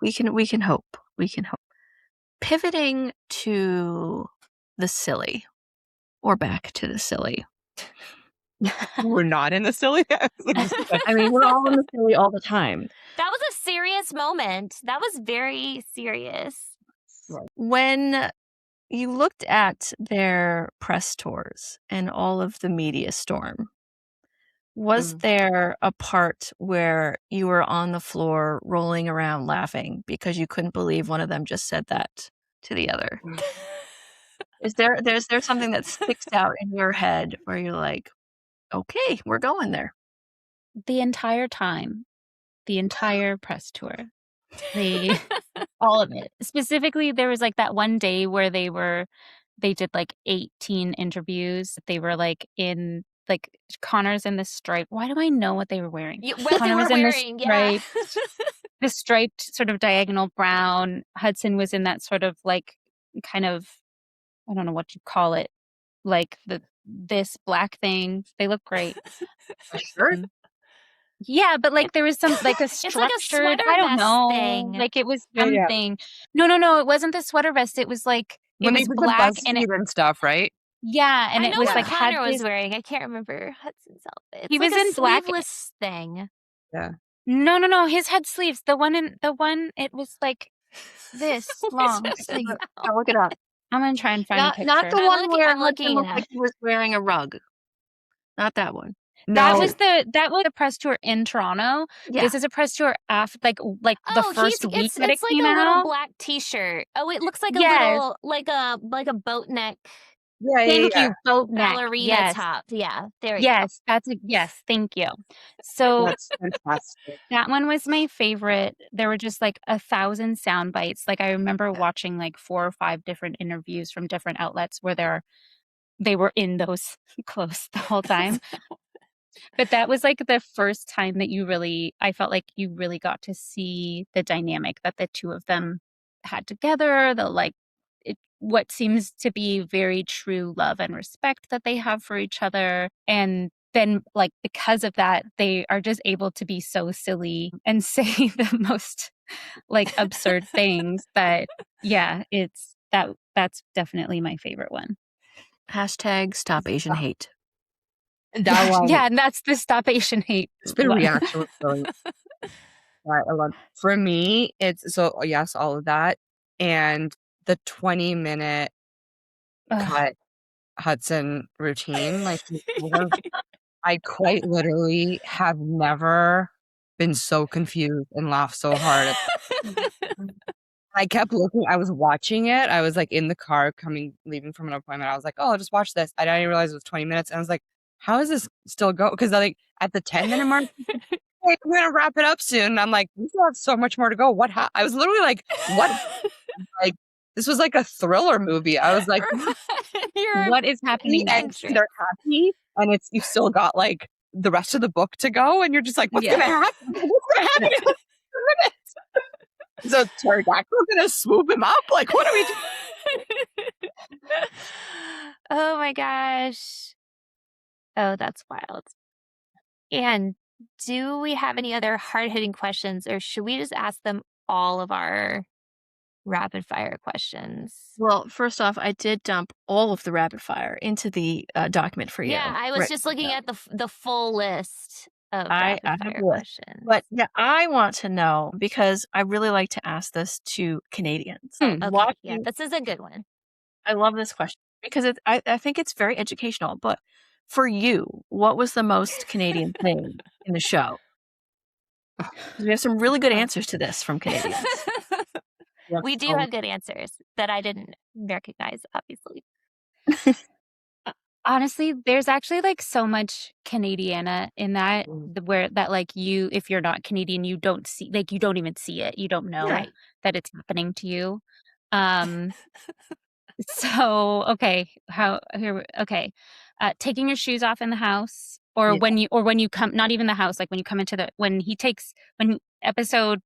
we can hope. We can hope. Pivoting to the silly, or back to the silly. We're not in the silly. I mean, we're all in the silly all the time. That was a serious moment. That was very serious. When you looked at their press tours and all of the media storm, was there a part where you were on the floor rolling around laughing because you couldn't believe one of them just said that to the other? Is there something that sticks out in your head where you're like, okay, we're going there? The entire time, the entire press tour, all of it. Specifically, there was like that one day where they did like 18 interviews. They were like in like Connor's in the stripe. Why do I know what they were wearing? What they were wearing, yeah. The striped sort of diagonal brown. Hudson was in that sort of like kind of, I don't know what you call it, like this black thing. They look great. A shirt? Yeah, but like there was some like a It's like a structured, sweater I don't vest know, thing. like it was Yeah, yeah. something. No, it wasn't the sweater vest. It was like When it they was did black the and BuzzFeed and stuff, right? yeah, and I it know was what like had Connor was this. wearing. I can't remember Hudson's outfit. It's He like was a in black. sleeveless thing. Yeah. No. His had sleeves. The one it was like this long. sleeve. I'll look it up. I'm gonna try and find a picture. Not the one where I'm Hudson looking looked it like he was wearing a rug. Not that one. That No. was the press tour in Toronto. Yeah. This is a press tour after like the first week that it it's like came a little out. black T-shirt. Oh, it looks like a Yes. little like a boat neck Yeah, Thank you, boat neck. ballerina Yes. top. Yeah, there you Yes, yes, thank you. So That's fantastic. that one was my favorite. There were just like 1,000 sound bites. Like I remember watching like 4 or 5 different interviews from different outlets where they were in those clothes the whole time. But that was like the first time that I felt like you really got to see the dynamic that the two of them had together, what seems to be very true love and respect that they have for each other. And then like because of that, they are just able to be so silly and say the most like absurd things that that's definitely my favorite one. Hashtag stop Asian hate. That one. Yeah, and that's the Stop Asian Hate. The one. reaction was really I love. For me, it's so yes, all of that, and the 20-minute Ugh. cut Hudson routine. Like I quite literally have never been so confused and laughed so hard. I kept looking. I was watching it. I was like in the car leaving from an appointment. I was like, oh, I'll just watch this. I didn't realize it was 20 minutes. And I was like, how is this still go? Because like at the 10-minute mark, hey, we're going to wrap it up soon. And I'm like, we still have so much more to go. I was literally like, what? Like, this was like a thriller movie. I was like, What is happening next? They're happy. And you've still got like the rest of the book to go. And you're just like, what's going to happen? What's going to happen in 2 minutes? So pterodactyl gonna swoop him up? Like, what are we doing? Oh my gosh. Oh, that's wild. And do we have any other hard-hitting questions, or should we just ask them all of our rapid fire questions? Well, first off, I did dump all of the rapid fire into the document for you. Yeah, I was just looking at the full list of I rapid fire have a list. questions. But yeah, I want to know, because I really like to ask this to Canadians. Okay, yeah, this is a good one. I love this question because I think it's very educational. But for you, what was the most Canadian thing in the show? We have some really good answers to this from Canadians. We do have good answers that I didn't recognize, obviously. Honestly, there's actually like so much Canadiana in that where that like you, if you're not Canadian, you don't see, like you don't even see it. You don't know Right. that it's happening to you. So okay, okay. Taking your shoes off in the house, or Yeah. when you come, not even the house, like when you come into the, when he takes, when episode,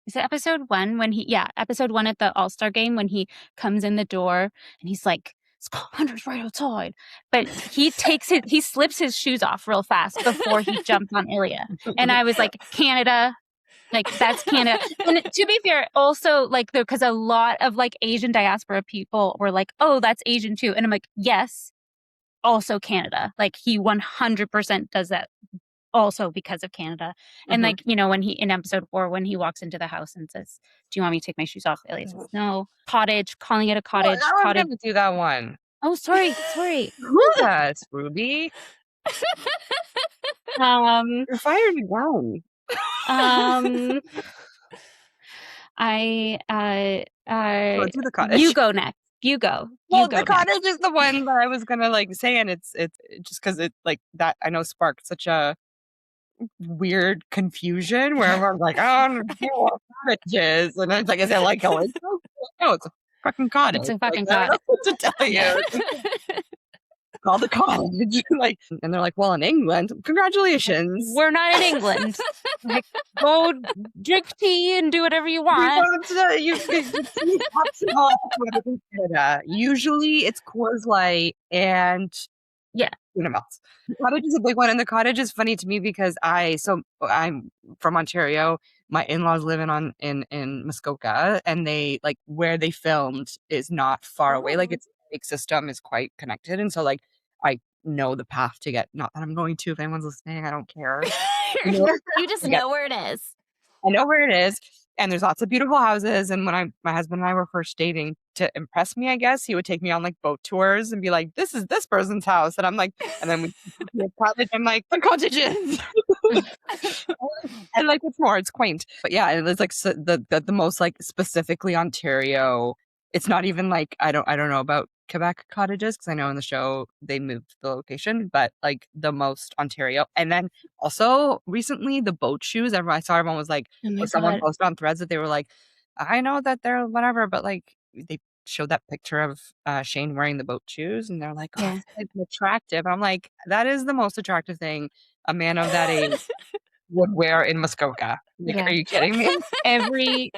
is it episode 1 when episode 1 at the All-Star game when he comes in the door and he's like, Scott Hunter's right outside. But he slips his shoes off real fast before he jumps on Ilya. And I was like, Canada, like that's Canada. And to be fair, also like because a lot of like Asian diaspora people were like, oh, that's Asian too. And I'm like, yes, also Canada. Like he 100% does that. Also because of Canada. And like, you know, when he in episode 4, when he walks into the house and says, do you want me to take my shoes off? Elliot says, no. Cottage, calling it a cottage. I was Cottage. gonna do that one. Oh, sorry. Yes, Ruby. You're fired again. Do the cottage. You go next. You go. Well, You go the cottage is the one that I was gonna like say, and it's just because it like that I know sparked such a weird confusion where everyone's like, oh, cottages, and it's like, is it like a no, it's a fucking cottage. It's a fucking like, I don't know what to tell you. Yeah. It's called the cottage. Like, and they're like, well, in England, congratulations. We're not in England. Like, go drink tea and do whatever you want. Canada. Usually it's Coors Light and tuna melts. The cottage is a big one, and the cottage is funny to me because I'm from Ontario. My in-laws live in Muskoka, and they like where they filmed is not far away. Like its big system is quite connected, and so like I know the path to get. Not that I'm going to. If anyone's listening, I don't care. You just know where it is. I know where it is. And there's lots of beautiful houses. And when my husband and I were first dating, to impress me, I guess, he would take me on like boat tours and be like, this is this person's house. And I'm like, and then we cottage, I'm like, the cottages. And like, what's more? It's quaint. But yeah, it was like the most like specifically Ontario. It's not even like, I don't know about Quebec cottages because I know in the show they moved the location, but like the most Ontario. And then also recently the boat shoes. I saw everyone was like, someone posted on Threads that they were like, I know that they're whatever, but like they showed that picture of Shane wearing the boat shoes, and they're like, oh, it's attractive. And I'm like, that is the most attractive thing a man of that age would wear in Muskoka. Like, are you kidding me? Every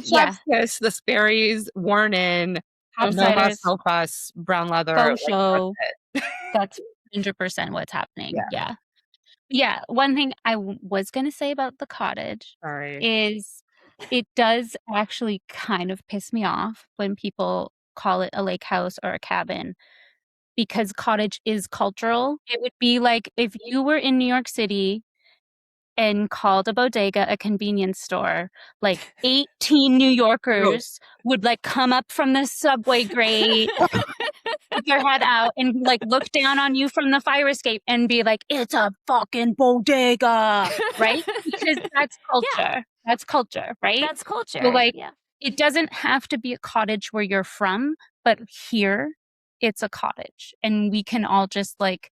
Chef's Kiss, the Sperry's, worn in, Nova, Sopas, brown leather. Faux show. That's 100% what's happening. Yeah. One thing I was going to say about the cottage is it does actually kind of piss me off when people call it a lake house or a cabin, because cottage is cultural. It would be like if you were in New York City and called a bodega a convenience store, like 18 New Yorkers would like come up from the subway grate, put their head out and like look down on you from the fire escape and be like, it's a fucking bodega, right? Because that's culture. That's culture, right? That's culture. So like, it doesn't have to be a cottage where you're from, but here it's a cottage, and we can all just like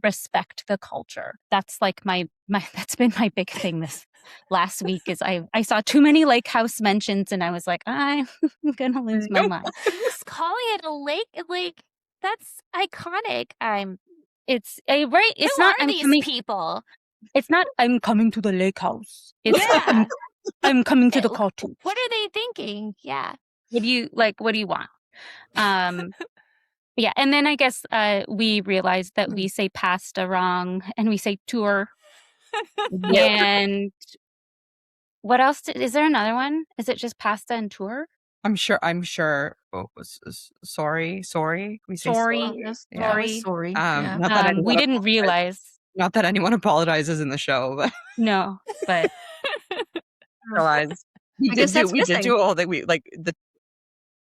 respect the culture. That's like my that's been my big thing this last week is I saw too many lake house mentions and I was like, I'm gonna lose my mind. Just calling it a lake, like that's iconic. It's a right. It's Who not. are these people? It's not. I'm coming to the lake house. It's I'm coming to the cottage. What are they thinking? Yeah. What do you like? What do you want? Yeah, and then I guess we realized that we say pasta wrong and we say tour. And what else? Is there another one? Is it just pasta and tour? I'm sure. Oh, sorry. We say sorry. Sorry. Not that we didn't realize. Not that anyone apologizes in the show, but no, but realize we did do all that. We like the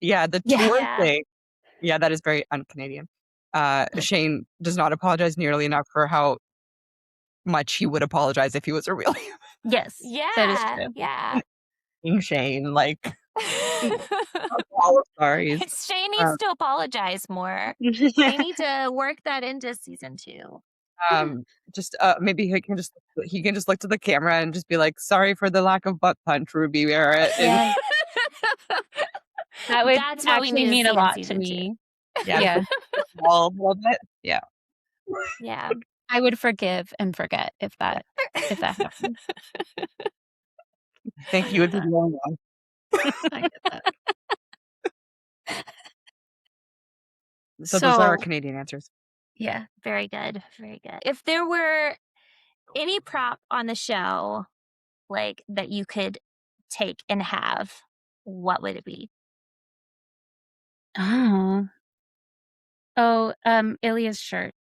tour thing. Yeah, that is very un-Canadian. Shane does not apologize nearly enough for how much he would apologize if he was a real human. Yes. Yeah. That is true. Yeah. Shane, like, All sorry. Shay needs to apologize more. They need to work that into season 2. Just maybe he can just look to the camera and just be like, "Sorry for the lack of butt punch, Ruby Barrett." Yeah. That would That's what we actually need to mean see a in lot to season 2. me. Yeah, Yeah. a little bit. Yeah. Yeah. I would forgive and forget if that happened. I think you would be the only one. I get that. So those are our Canadian answers. Yeah, very good. Very good. If there were any prop on the show, like, that you could take and have, what would it be? Oh. Ilya's shirt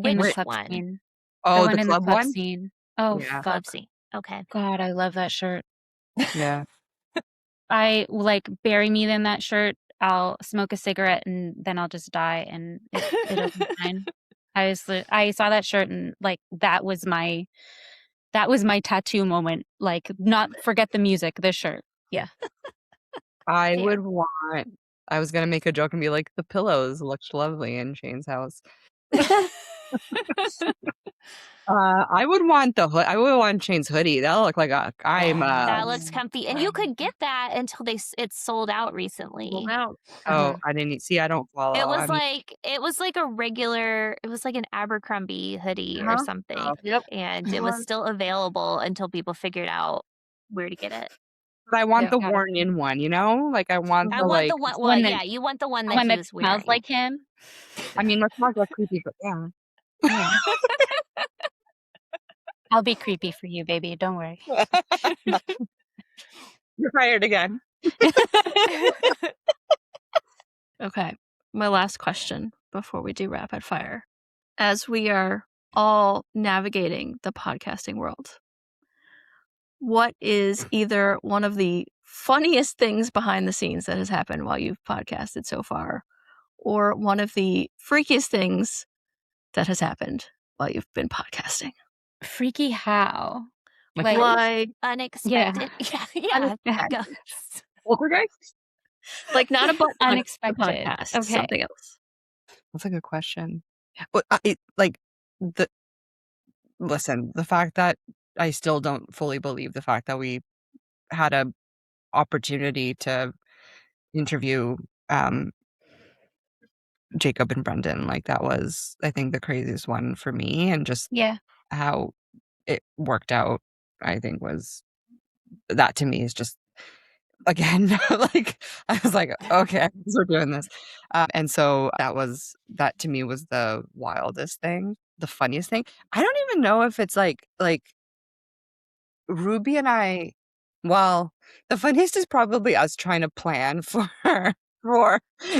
in the Which club one? scene. Oh, one the in the club club one? scene. Oh, Yeah. Club fuck. scene. Okay. God, I love that shirt. Yeah. I like bury me in that shirt. I'll smoke a cigarette and then I'll just die and it'll be fine. I saw that shirt and like that was my tattoo moment. Like, not forget the music, this shirt. Yeah. I Fair. would want I was gonna make a joke and be like, the pillows looked lovely in Shane's house. I would want the hood. I would want Shane's hoodie. That'll look like That looks comfy, and you could get that until it's sold out recently. Sold out. Oh, I didn't see. I don't follow. It was like a regular. It was like an Abercrombie hoodie or something, Oh. Yep. and it was still available until people figured out where to get it. But I want Yeah. the worn in one. You know, like I want I the want like. the one. Well, one that- yeah, you want the one The that one he that was smells wearing. like him. I mean, let's not get creepy, but yeah. Yeah. I'll be creepy for you, baby. Don't worry. You're fired again. Okay. My last question before we do rapid fire. As we are all navigating the podcasting world, what is either one of the funniest things behind the scenes that has happened while you've podcasted so far, or one of the freakiest things that has happened while you've been podcasting? Freaky how? Like Unexpected. Yeah. Unexpected. Poltergeist? Like not a butt punch, Unexpected. podcast, Okay. something else. That's a good question. But listen, the fact that I still don't fully believe the fact that we had a opportunity to interview Jacob and Brendan, like that was, I think, the craziest one for me, and just Yeah. how it worked out, I think was that to me is just again like I was like, okay, we're doing this, and so that to me was the wildest thing, the funniest thing. I don't even know if it's like Ruby and I. Well, the funniest is probably us trying to plan for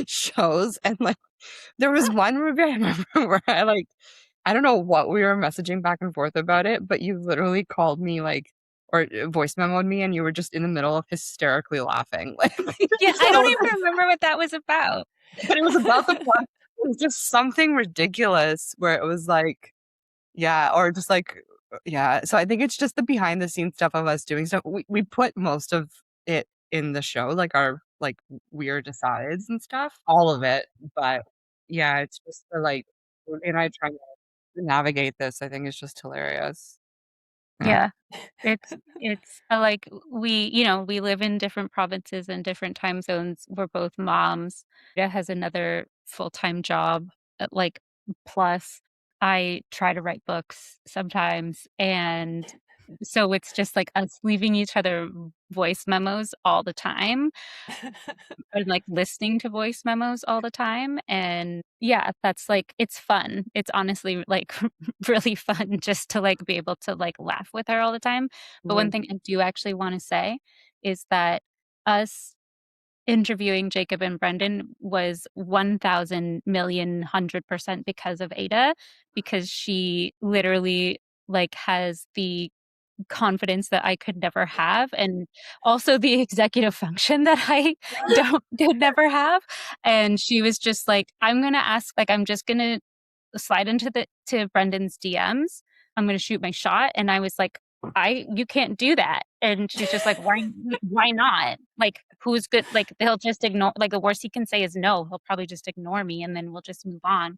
shows, and like there was one Ruby I remember where I don't know what we were messaging back and forth about it, but you literally called me or voice memoed me, and you were just in the middle of hysterically laughing. Yeah, I don't even remember what that was about. But it was about the plot. It was just something ridiculous where it was like, yeah, or just like, yeah. So I think it's just the behind the scenes stuff of us doing stuff. We put most of it in the show, like our weird asides and stuff, all of it. But yeah, it's just and I trying to navigate this. I think it's just hilarious. Yeah. It's like we live in different provinces and different time zones. We're both moms. Ida has another full-time job, like plus I try to write books sometimes, and so it's just like us leaving each other voice memos all the time and like listening to voice memos all the time. And yeah, that's like, it's fun. It's honestly like really fun just to like be able to like laugh with her all the time. But one thing I do actually want to say is that us interviewing Jacob and Brendan was 1,000,000,100% because of Ada, because she literally like has the confidence that I could never have, and also the executive function that I could never have. And she was just like, I'm just gonna slide into to Brendan's DMs. I'm gonna shoot my shot. And I was like, you can't do that. And she's just like, why not? Like, who's good? Like, they'll just ignore, like, the worst he can say is no. He'll probably just ignore me and then we'll just move on.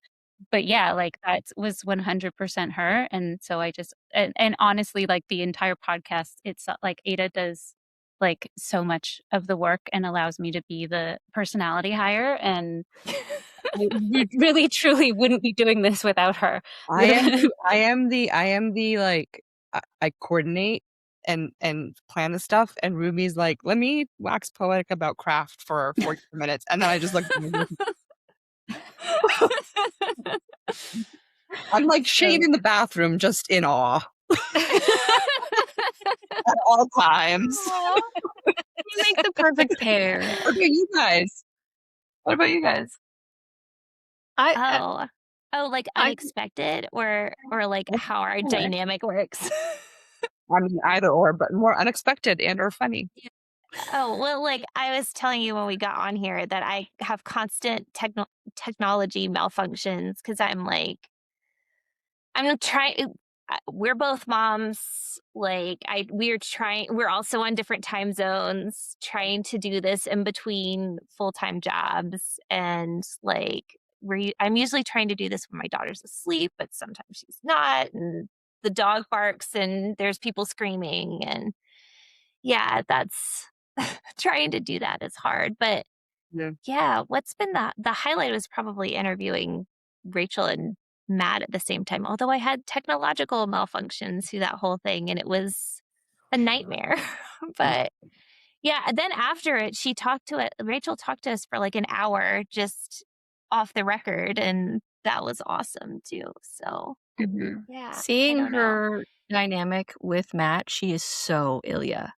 But yeah, like that was 100% her. And so I just, and honestly, like the entire podcast, it's like Ada does like so much of the work and allows me to be the personality hire. And I really, truly wouldn't be doing this without her. I am the like I coordinate and plan the stuff, and Ruby's like, let me wax poetic about craft for 40 minutes, and then I just look. I'm like Shane in the bathroom, just in awe at all times. You make the perfect pair. What about you guys? What about you guys? Oh, like unexpected or like how our dynamic works. I mean, either or, but more unexpected and or funny. Oh, well, like I was telling you when we got on here that I have constant technology malfunctions because I'm trying. We're both moms. Like we're also on different time zones, trying to do this in between full-time jobs, and like I'm usually trying to do this when my daughter's asleep, but sometimes she's not, and the dog barks, and there's people screaming, and yeah, that's trying to do that is hard. But yeah, what's been the highlight was probably interviewing Rachel and Matt at the same time. Although I had technological malfunctions through that whole thing, and it was a nightmare. But yeah, then after it, Rachel talked to us for like an hour just off the record, and that was awesome too. So yeah, Seeing her dynamic with Matt, she is so Ilya.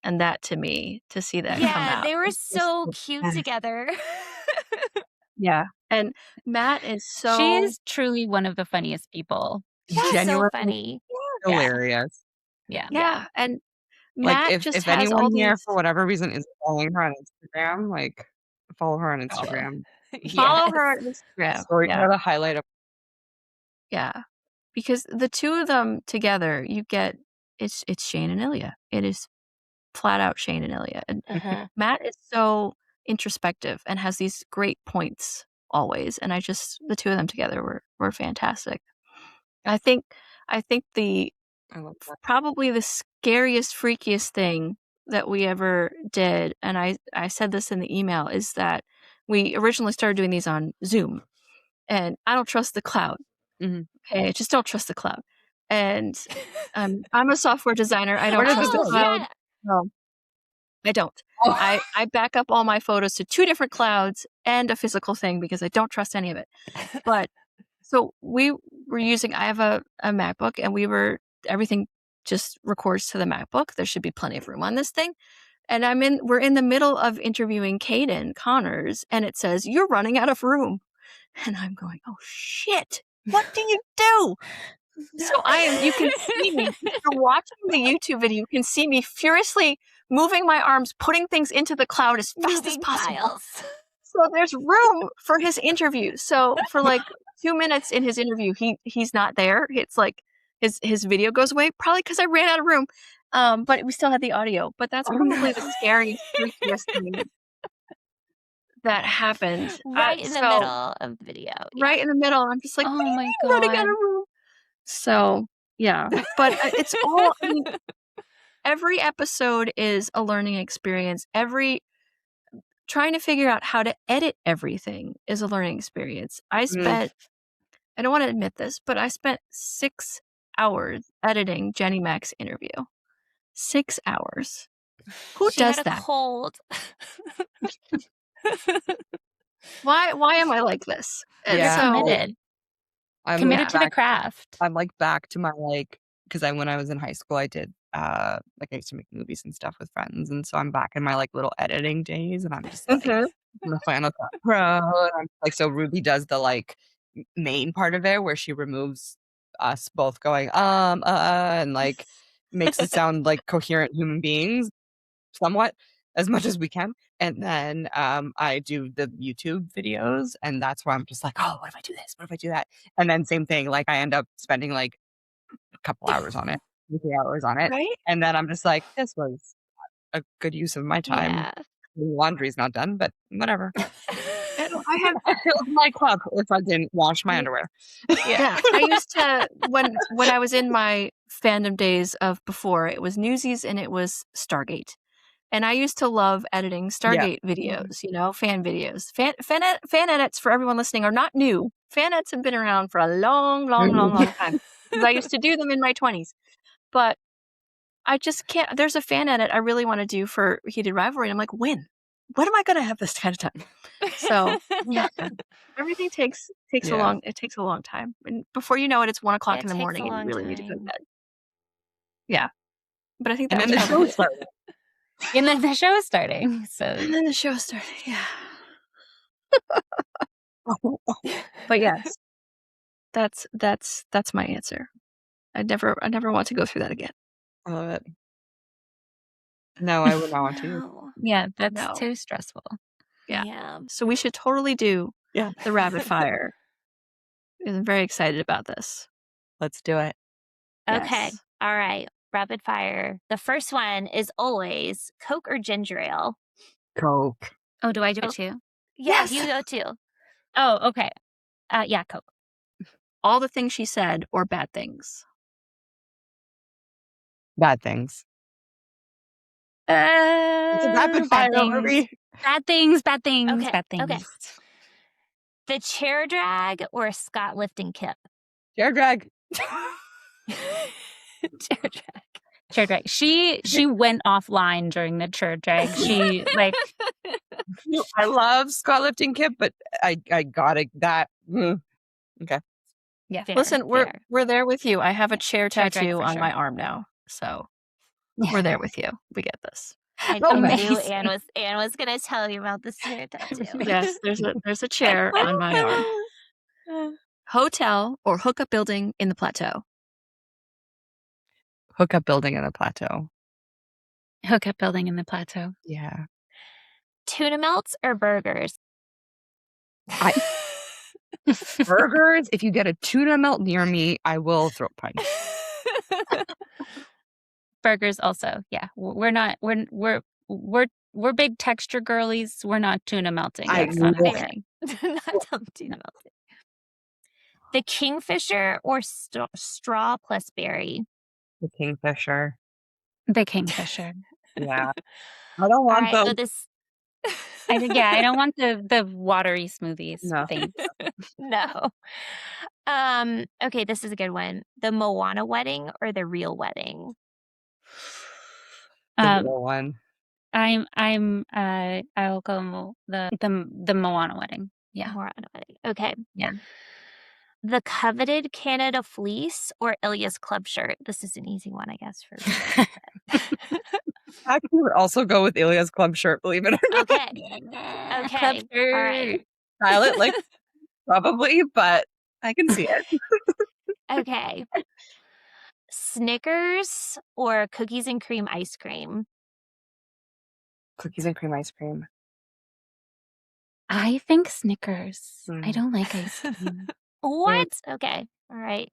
And that to me, to see that come out. They were so cute together. Yeah. And Matt is so... She is truly one of the funniest people. Yeah, so funny. Hilarious. Yeah. And Matt like just if has anyone all here these... for whatever reason is following her on Instagram, like follow her on Instagram. Follow her on Instagram. Story the highlight of... Yeah. Because the two of them together, you get it's Shane and Ilya. It is flat out Shane and Ilya. And Matt is so introspective and has these great points always. And the two of them together were fantastic. I think probably the scariest, freakiest thing that we ever did, and I said this in the email, is that we originally started doing these on Zoom, and I don't trust the cloud. Okay, I just don't trust the cloud. And I'm a software designer. I don't trust the cloud. No, I don't. I back up all my photos to 2 different clouds and a physical thing because I don't trust any of it. But so we were using, I have a MacBook, and everything just records to the MacBook. There should be plenty of room on this thing. And we're in the middle of interviewing Caden Connors, and it says, "You're running out of room." And I'm going, "Oh shit, what do you do?" So you can see me, if you're watching the YouTube video, you can see me furiously moving my arms, putting things into the cloud as fast as possible. So there's room for his interview. So for like 2 minutes in his interview, he's not there. It's like his video goes away, probably because I ran out of room. But we still had the audio. But that's probably the scariest, freakiest thing that happened. Right in the middle of the video. Right in the middle. I'm just like, oh my God, running out of room. So yeah, but it's all. I mean, every episode is a learning experience. Trying to figure out how to edit everything is a learning experience. I don't want to admit this, but I spent 6 hours editing Jenny Mac's interview. 6 hours. Who does that? Cold. Why am I like this? You're committed. I'm committed to the craft. I'm like back to my because when I was in high school, I did I used to make movies and stuff with friends, and so I'm back in my like little editing days, and I'm just like in the Final Cut Pro, and I'm like, so Ruby does the like main part of it where she removes us both going and like makes it sound like coherent human beings somewhat as much as we can. And then I do the YouTube videos, and that's where I'm just like, oh, what if I do this? What if I do that? And then same thing, like I end up spending like a couple hours on it. 3 hours on it. Right? And then I'm just like, this was a good use of my time. Yeah. The laundry's not done, but whatever. I have I filled my cup if I didn't wash my underwear. Yeah, I used to when I was in my fandom days of before, it was Newsies and it was Stargate. And I used to love editing Stargate videos, you know, fan videos. Fan edits for everyone listening are not new. Fan edits have been around for a long time. 'Cause I used to do them in my 20s. But I just can't. There's a fan edit I really want to do for Heated Rivalry. And I'm like, when? When am I going to have this kind of time? So yeah, everything takes a long time, and before you know it, it's 1 o'clock It in the takes a morning, and you long really need to go to time. bed. Yeah, but I think And that then was the probably show it. started. And then the show is starting. So And then the show started. Yeah, but yes, that's my answer. I never want to go through that again. I love it. No, I would not want to. No. yeah, that's No. too stressful. Yeah. Yeah. So we should totally do Yeah. the rapid fire. I'm very excited about this. Let's do it. Okay. Yes. All right. Rapid fire. The first one is always Coke or ginger ale. Coke. Oh, do I do Oh. it too? Yeah, Yes. you go too. Oh, okay. Yeah, Coke. All the things she said, or bad things. Bad things. It's a rapid bad fire, things. Ruby. Bad things, bad things, Okay, bad things. okay. The chair drag or Scott lifting Kip? Chair drag. Chair drag. Chair drag. She went offline during the chair drag. She like I love Scott lifting Kip, but I gotta that. Okay. yeah. Fair, Listen, fair. we're there with you. I have a chair Chair drag tattoo for on sure. my arm now, so we're there with you. We get this. I Oh, knew amazing. Anne was gonna tell you about the chair tattoo. Yes, there's a chair on my arm. Hotel or hookup building in the plateau. Hookup building in the plateau. Hookup building in the plateau. Yeah. Tuna melts or burgers? Burgers. If you get a tuna melt near me, I will throw a punch. Burgers also. Yeah. We're big texture girlies. We're not tuna melting. That's not know. happening. Not tuna melting. The kingfisher or straw plus berry? The kingfisher. The kingfisher. Yeah. I don't All want right, so those. this. I don't want the watery smoothies. No. Things. No. Okay, this is a good one. The Moana wedding or the real wedding? The little one. I'll go the Moana wedding. Yeah. Moana wedding. Okay. Yeah. The coveted Canada fleece or Ilya's club shirt? This is an easy one, I guess, for me. I would also go with Ilya's club shirt, believe it or not. Okay. Okay. All right. Style it like probably, but I can see it. Okay. Snickers or cookies and cream ice cream? Cookies and cream ice cream. I think Snickers. I Mm. don't like ice cream. What? Okay. All right.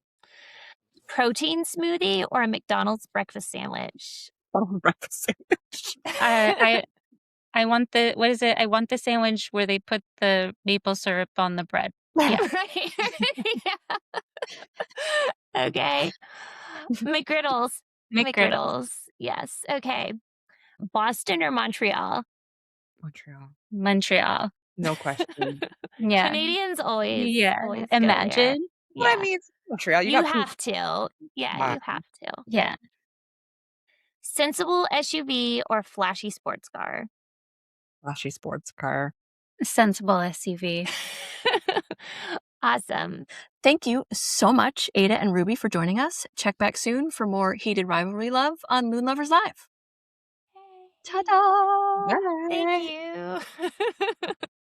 Protein smoothie or a McDonald's breakfast sandwich? Breakfast sandwich. I want the what is it? I want the sandwich where they put the maple syrup on the bread. Yeah. Right. Yeah. Okay. McGriddles. McGriddles. Yes. Okay. Boston or Montreal? Montreal. No question. Yeah. Canadians always. Yeah. Always go there. Imagine. Well, I Yeah. mean, it's Montreal. You got have to. Yeah, Wow. you have to. Yeah. Sensible SUV or flashy sports car? flashy sports car. Sensible SUV. Awesome. Thank you so much, Ada and Ruby, for joining us. Check back soon for more Heated Rivalry love on Loon Lovers Live. Ta-da! Bye. Thank you.